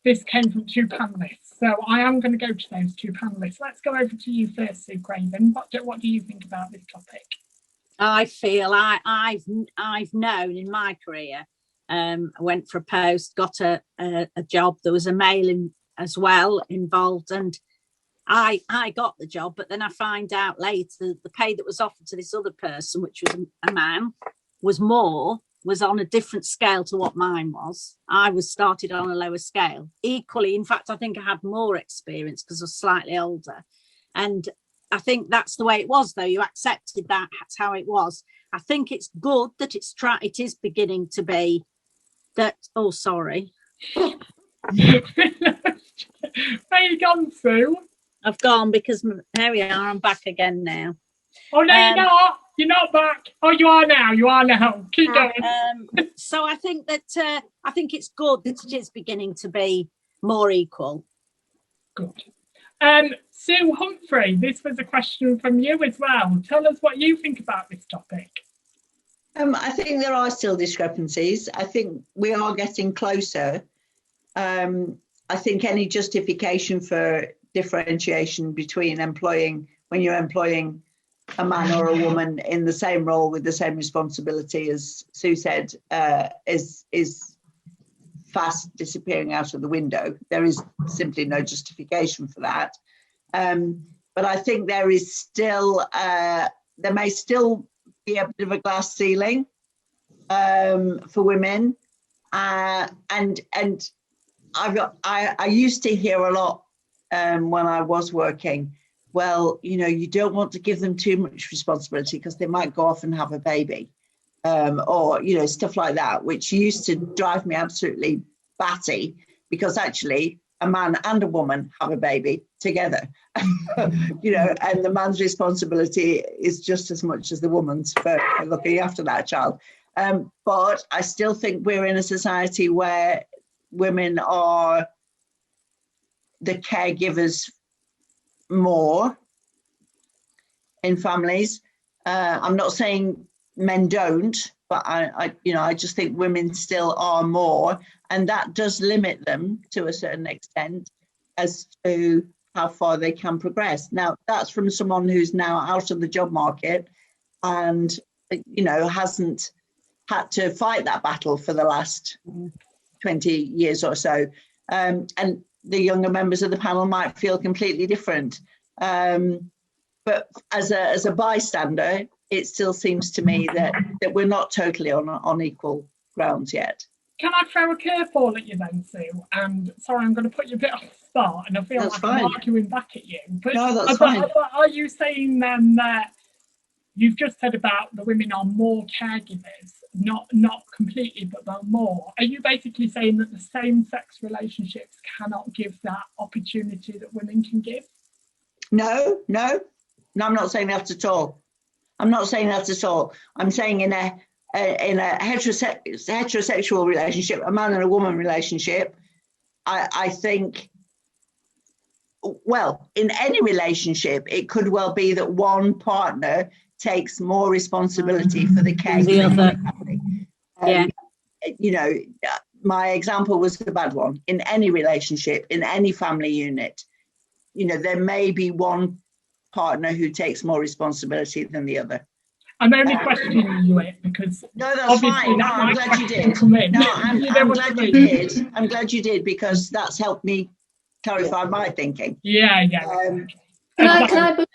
This came from 2 panelists, so I am going to go to those 2 panelists. Let's go over to you first, Sue Craven. What do you think about this topic? I feel I've known in my career. I went for a post, got a job. There was a male as well involved, and I got the job. But then I find out later the pay that was offered to this other person, which was a man, was on a different scale to what mine was. I was started on a lower scale. Equally, in fact, I think I had more experience because I was slightly older. And I think that's the way it was, though. You accepted that. That's how it was. I think it's good that it is beginning to be that. Oh, sorry. Where you gone, Sue? I've gone because here we are. I'm back again now. Oh no, you're not. You're not back. Oh, you are now. You are now. Keep going. So I think that it's good that it is beginning to be more equal. Good. Sue Humphrey, this was a question from you as well. Tell us what you think about this topic. I think there are still discrepancies. I think we are getting closer. I think any justification for differentiation between when you're employing a man or a woman in the same role with the same responsibility, as Sue said, is fast disappearing out of the window. There is simply no justification for that. But I think there is still, there may still be a bit of a glass ceiling for women. And I used to hear a lot when I was working, well, you don't want to give them too much responsibility because they might go off and have a baby, or, stuff like that, which used to drive me absolutely batty, because actually a man and a woman have a baby together, and the man's responsibility is just as much as the woman's for looking after that child. But I still think we're in a society where women are the caregivers more in families. I'm not saying men don't, but I just think women still are more, and that does limit them to a certain extent as to how far they can progress. Now, that's from someone who's now out of the job market and hasn't had to fight that battle for the last 20 years or so. And the younger members of the panel might feel completely different. But as a bystander, it still seems to me that we're not totally on equal grounds yet. Can I throw a curveball at you then, Sue? And sorry, I'm going to put you a bit off the spot, and I feel like I'm arguing back at you. But no, that's fine. Are you saying then that you've just said about the women are more caregivers, not completely, but they're more? Are you basically saying that the same-sex relationships cannot give that opportunity that women can give? No, I'm not saying that at all. I'm saying in a heterosexual relationship, a man and a woman relationship, I think, well, in any relationship, it could well be that one partner takes more responsibility for the caregiving of the family. My example was a bad one. In any relationship, in any family unit, there may be one partner who takes more responsibility than the other. I'm only questioning you because that's fine. No, I'm glad you did. I'm glad you did. I'm glad you did, because that's helped me clarify my thinking. Yeah. Can I butt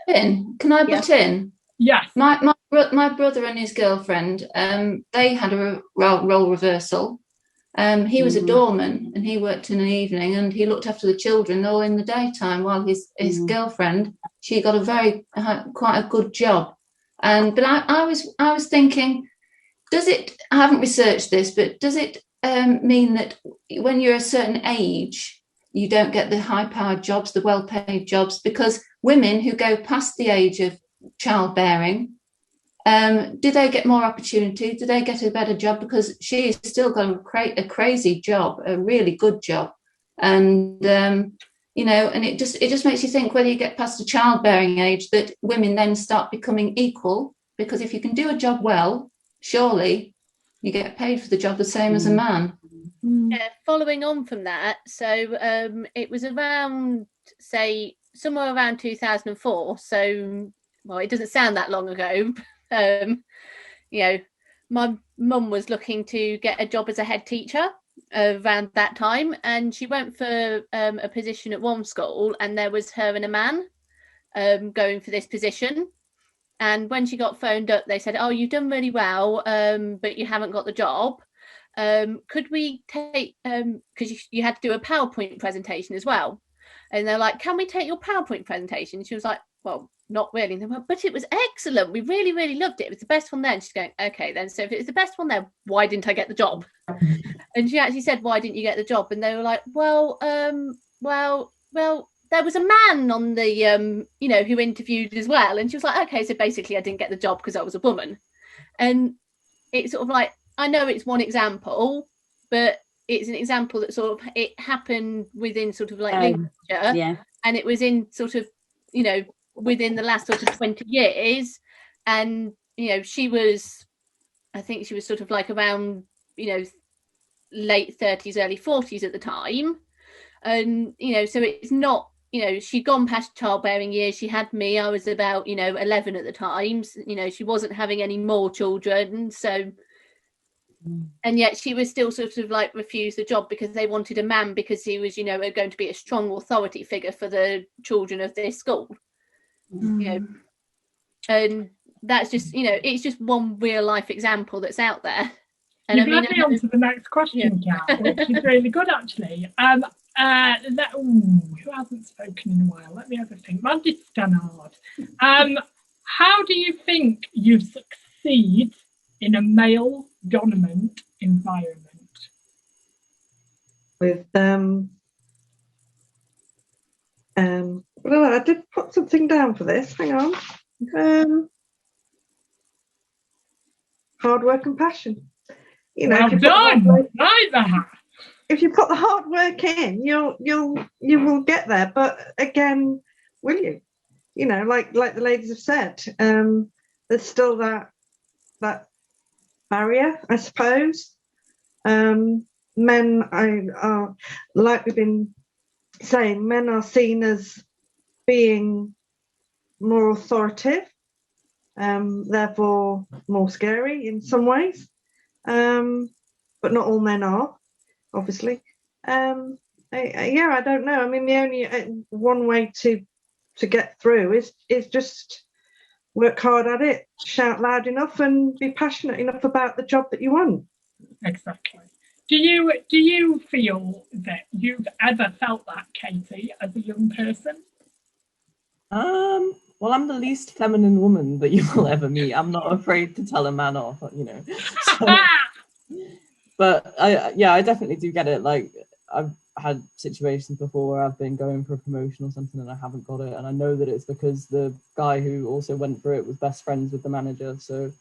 in? Yes. My brother and his girlfriend, they had a role reversal. He was a doorman and he worked in an evening, and he looked after the children all in the daytime, while his girlfriend, she got quite a good job. But I was thinking, does it? I haven't researched this, but does it mean that when you're a certain age, you don't get the high-powered jobs, the well-paid jobs? Because women who go past the age of childbearing, do they get more opportunity? Do they get a better job? Because she's still got a crazy job, a really good job, and and it just makes you think, whether you get past the childbearing age, that women then start becoming equal. Because if you can do a job well, surely you get paid for the job the same as a man. Yeah, following on from that, so it was around, say, somewhere around 2004. So, well, it doesn't sound that long ago. My mum was looking to get a job as a head teacher around that time, and she went for a position at one school, and there was her and a man going for this position. And when she got phoned up, they said, "Oh, you've done really well, but you haven't got the job. Could we take, because you had to do a PowerPoint presentation as well." And they're like, "Can we take your PowerPoint presentation?" She was like, "Well, not really." And they went, "But it was excellent. We really, really loved it. It was the best one there." And she's going, "Okay, then. So if it was the best one there, why didn't I get the job?" And she actually said, "Why didn't you get the job?" And they were like, well, there was a man on the you know, who interviewed as well, and she was like, okay, so basically I didn't get the job because I was a woman. And it's sort of like, I know it's one example, but it's an example that sort of, it happened within sort of like Lincolnshire, yeah. and it was in sort of, you know, within the last sort of 20 years. And you know, I think she was sort of like around, you know, late 30s, early 40s at the time. And you know, so it's not, you know, she'd gone past childbearing years. She had me, I was about, you know, 11 at the time. You know, she wasn't having any more children, so, and yet she was still sort of like refused the job because they wanted a man, because he was, you know, going to be a strong authority figure for the children of this school. You know, and that's just, you know, it's just one real life example that's out there. And You've led me on to the next question, Kat, which is really good actually. Who hasn't spoken in a while? Let me have a think. Mandy Stannard. How do you think you succeed in a male dominant environment? With well, I did put something down for this. Hang on. Hard work and passion. You know, Well done. Right there. If you put the hard work in, you will get there. But again, will you? You know, like the ladies have said, there's still that barrier, I suppose. Men are, like we've been saying, men are seen as being more authoritative, therefore more scary in some ways. But not all men are, obviously. I don't know. I mean, the only one way to get through is just work hard at it, shout loud enough, and be passionate enough about the job that you want. Exactly. Do you feel that you've ever felt that, Katie, as a young person? Well, I'm the least feminine woman that you will ever meet. I'm not afraid to tell a man off, you know. So, but I definitely do get it. Like, I've had situations before where I've been going for a promotion or something and I haven't got it, and I know that it's because the guy who also went for it was best friends with the manager. So,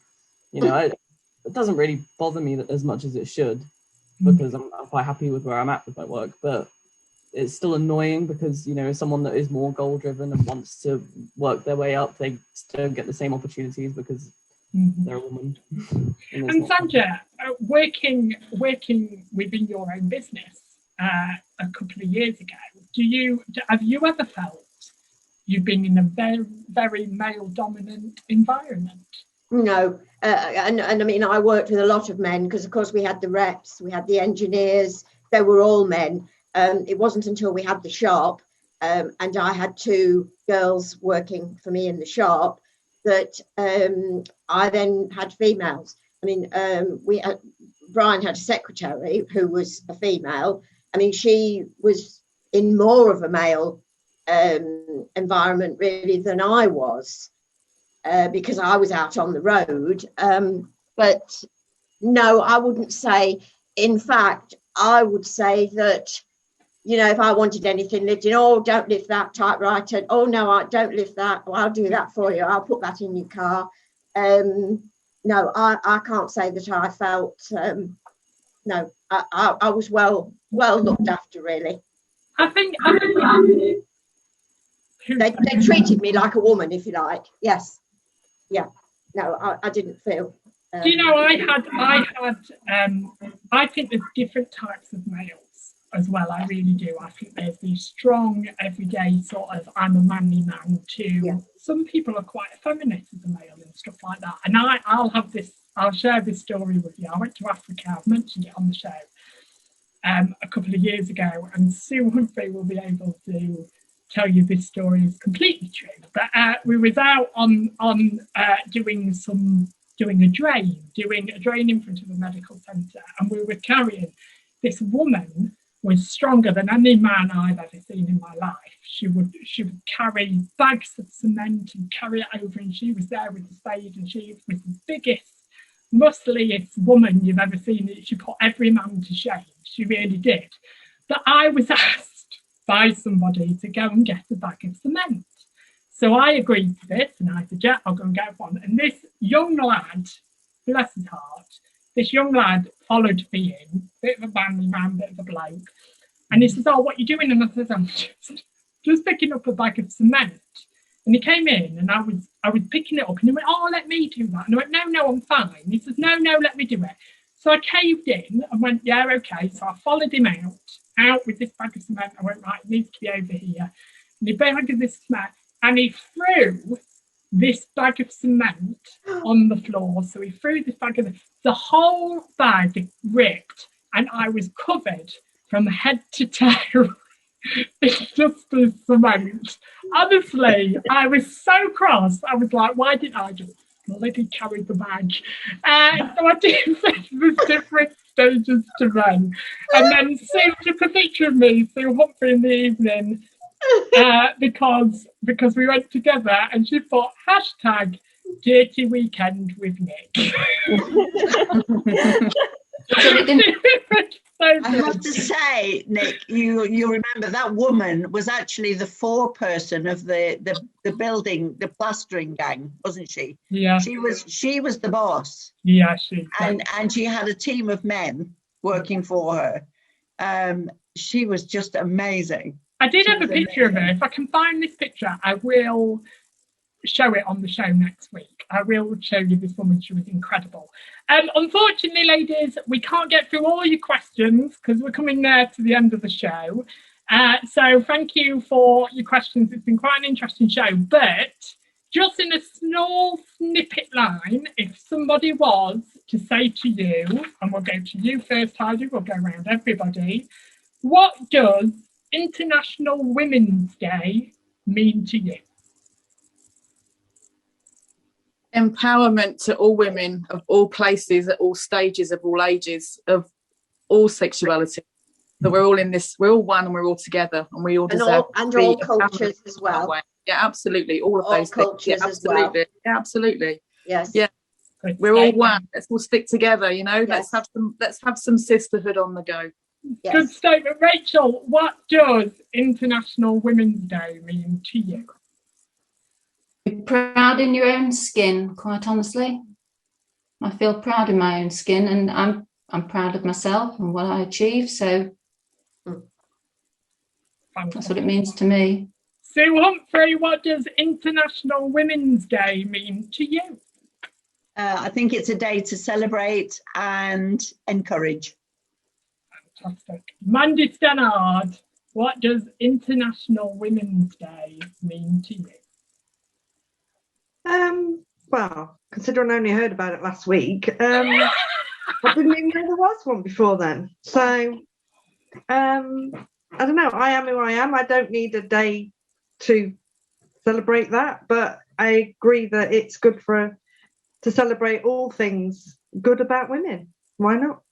you know, it doesn't really bother me as much as it should, because I'm quite happy with where I'm at with my work. But it's still annoying because, you know, someone that is more goal driven and wants to work their way up, they don't get the same opportunities because they're a woman. And Sandra, working within your own business a couple of years ago, have you ever felt you've been in a very, very male dominant environment? No, and I mean, I worked with a lot of men because, of course, we had the reps, we had the engineers, they were all men. It wasn't until we had the shop, and I had two girls working for me in the shop, that I then had females. I mean, Brian had a secretary who was a female. I mean, she was in more of a male environment really than I was, because I was out on the road. But no, I wouldn't say. In fact, I would say that, you know, if I wanted anything lifting, oh, don't lift that typewriter. Oh, no, I don't lift that. Well, I'll do that for you. I'll put that in your car. No, I can't say that I felt, no, I was well looked after, really. I think they treated me like a woman, if you like. Yes. Yeah. No, I didn't feel. Do you know, I think there's different types of males as well. I really do. I think there's these strong, everyday sort of, I'm a manly man, to some people are quite effeminate as a male and stuff like that. And I'll share this story with you. I went to Africa. I've mentioned it on the show a couple of years ago, and Sue Humphrey will be able to tell you this story is completely true. But we was out on doing a drain in front of a medical centre, and we were carrying, this woman was stronger than any man I've ever seen in my life. She would carry bags of cement and carry it over, and she was there with the spade, and she was the biggest, muscliest woman you've ever seen. She put every man to shame. She really did. But I was asked by somebody to go and get a bag of cement. So I agreed to this, and I said, yeah, I'll go and get one. And this young lad, bless his heart, this young lad followed me in, bit of a manly man, bit of a bloke. And he says, oh, what are you doing? And I said, I'm just picking up a bag of cement. And he came in, and I was picking it up, and he went, oh, let me do that. And I went, no, I'm fine. He says, no, let me do it. So I caved in and went, yeah, okay. So I followed him out with this bag of cement. I went, right, it needs to be over here. And he bagged this cement, and he threw this bag of cement on the floor. So he threw this bag of the whole bag ripped, and I was covered from head to toe. It's just this cement. Honestly, I was so cross. I was like, why didn't I just bloody carry the bag? So I did the different stages to run. And then Sue took a picture of me, Sue Humphrey, in the evening, because we went together, and she put hashtag dirty weekend with Nick. I have to say, Nick, you remember that woman was actually the foreperson of the building, the plastering gang, wasn't she? Yeah. She was the boss. Yeah, and she had a team of men working for her. She was just amazing. I did have a picture of her. If I can find this picture, I will show it on the show next week. I will show you this woman. She was incredible. Unfortunately, ladies, we can't get through all your questions because we're coming there to the end of the show. So thank you for your questions. It's been quite an interesting show. But just in a small snippet line, if somebody was to say to you, and we'll go to you first, Heidi, we'll go around everybody, what does International Women's Day mean to you? Empowerment to all women of all places, at all stages, of all ages, of all sexuality. That we're all in this, we're all one, and we're all together, and we all deserve and all cultures as well. Yeah, absolutely. All of those cultures things. Yeah, absolutely. as well. Yeah, absolutely. Yes. Yeah. We're all one. Let's all stick together, you know. Yes. Let's have some sisterhood on the go. Yes. Good statement. Rachel, what does International Women's Day mean to you? Be proud in your own skin, quite honestly. I feel proud in my own skin, and I'm proud of myself and what I achieve. So that's what it means to me. Sue Humphrey, what does International Women's Day mean to you? I think it's a day to celebrate and encourage. Fantastic. Mandy Stannard, what does International Women's Day mean to you? Well, considering I only heard about it last week, I didn't even know there was one before then. So, I don't know. I am who I am. I don't need a day to celebrate that, but I agree that it's good to celebrate all things good about women. Why not?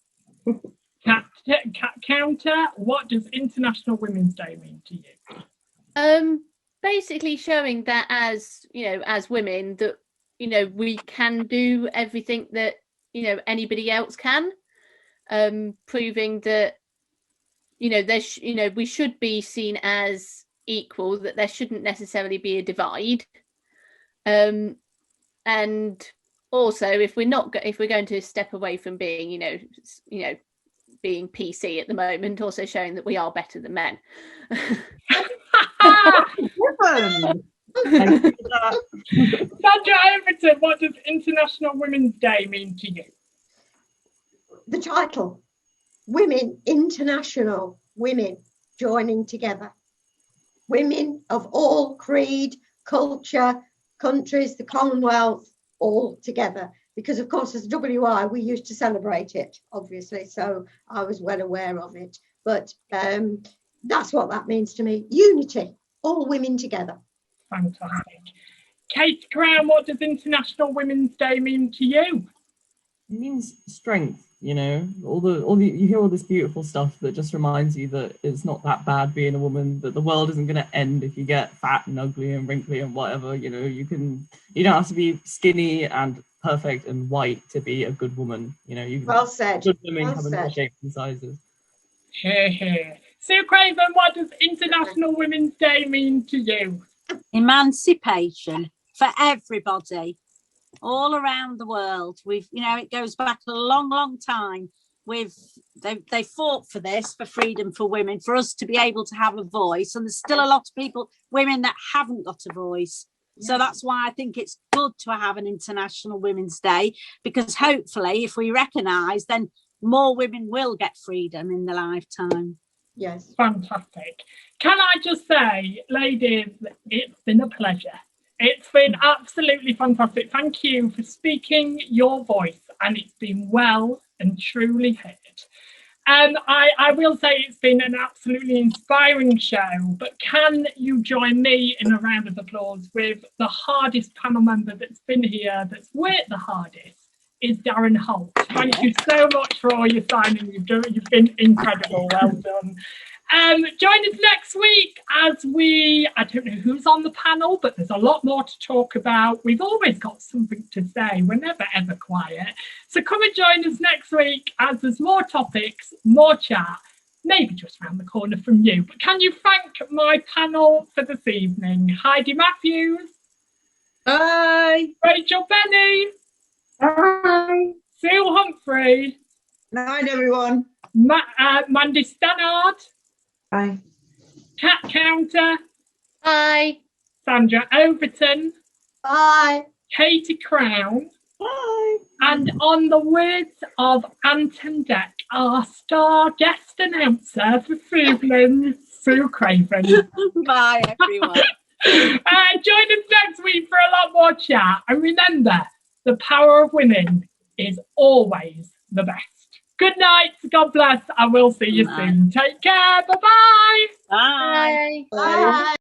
Cat Counter, what does International Women's Day mean to you? Basically showing that as women, that we can do everything that anybody else can, proving that we should be seen as equal, that there shouldn't necessarily be a divide, and also if we're going to step away from being being PC at the moment, also showing that we are better than men. Sandra Everton, what does International Women's Day mean to you? The title, Women, International Women Joining Together. Women of all creed, culture, countries, the Commonwealth, all together. Because, of course, as WI, we used to celebrate it, obviously, so I was well aware of it. But that's what that means to me. Unity, all women together. Fantastic. Kate Crown, what does International Women's Day mean to you? It means strength, you hear all this beautiful stuff that just reminds you that it's not that bad being a woman, that the world isn't going to end if you get fat and ugly and wrinkly and whatever. You don't have to be skinny and perfect and white to be a good woman. Well said. Good women well come in all shapes and sizes. Here. Sue Craven, what does International Women's Day mean to you? Emancipation for everybody all around the world. It goes back a long time. They fought for this, for freedom for women, for us to be able to have a voice, and there's still a lot of women that haven't got a voice. So that's why I think it's good to have an International Women's Day, because hopefully if we recognise, then more women will get freedom in their lifetime. Yes. Fantastic. Can I just say, ladies, it's been a pleasure. It's been absolutely fantastic. Thank you for speaking your voice, and it's been well and truly heard. I will say it's been an absolutely inspiring show, but can you join me in a round of applause with the hardest panel member that's been here, that's worked the hardest, is Darren Holt. Thank you so much for all your signing you've done. You've been incredible. Well done. Join us next week as I don't know who's on the panel, but there's a lot more to talk about. We've always got something to say. We're never, ever quiet. So come and join us next week as there's more topics, more chat, maybe just around the corner from you. But can you thank my panel for this evening? Heidi Matthews. Bye. Rachel Benny. Bye. Sue Humphrey. Night, everyone. Mandy Stannard. Bye. Cat Counter. Bye. Sandra Overton. Bye. Katie Crown. Bye. And on the words of Anton Deck, our star guest announcer for Freeland, Sue Craven. Bye, everyone. Join us next week for a lot more chat. And remember, the power of women is always the best. Good night. God bless. I will see you soon. Take care. Bye-bye. Bye. Bye. Bye.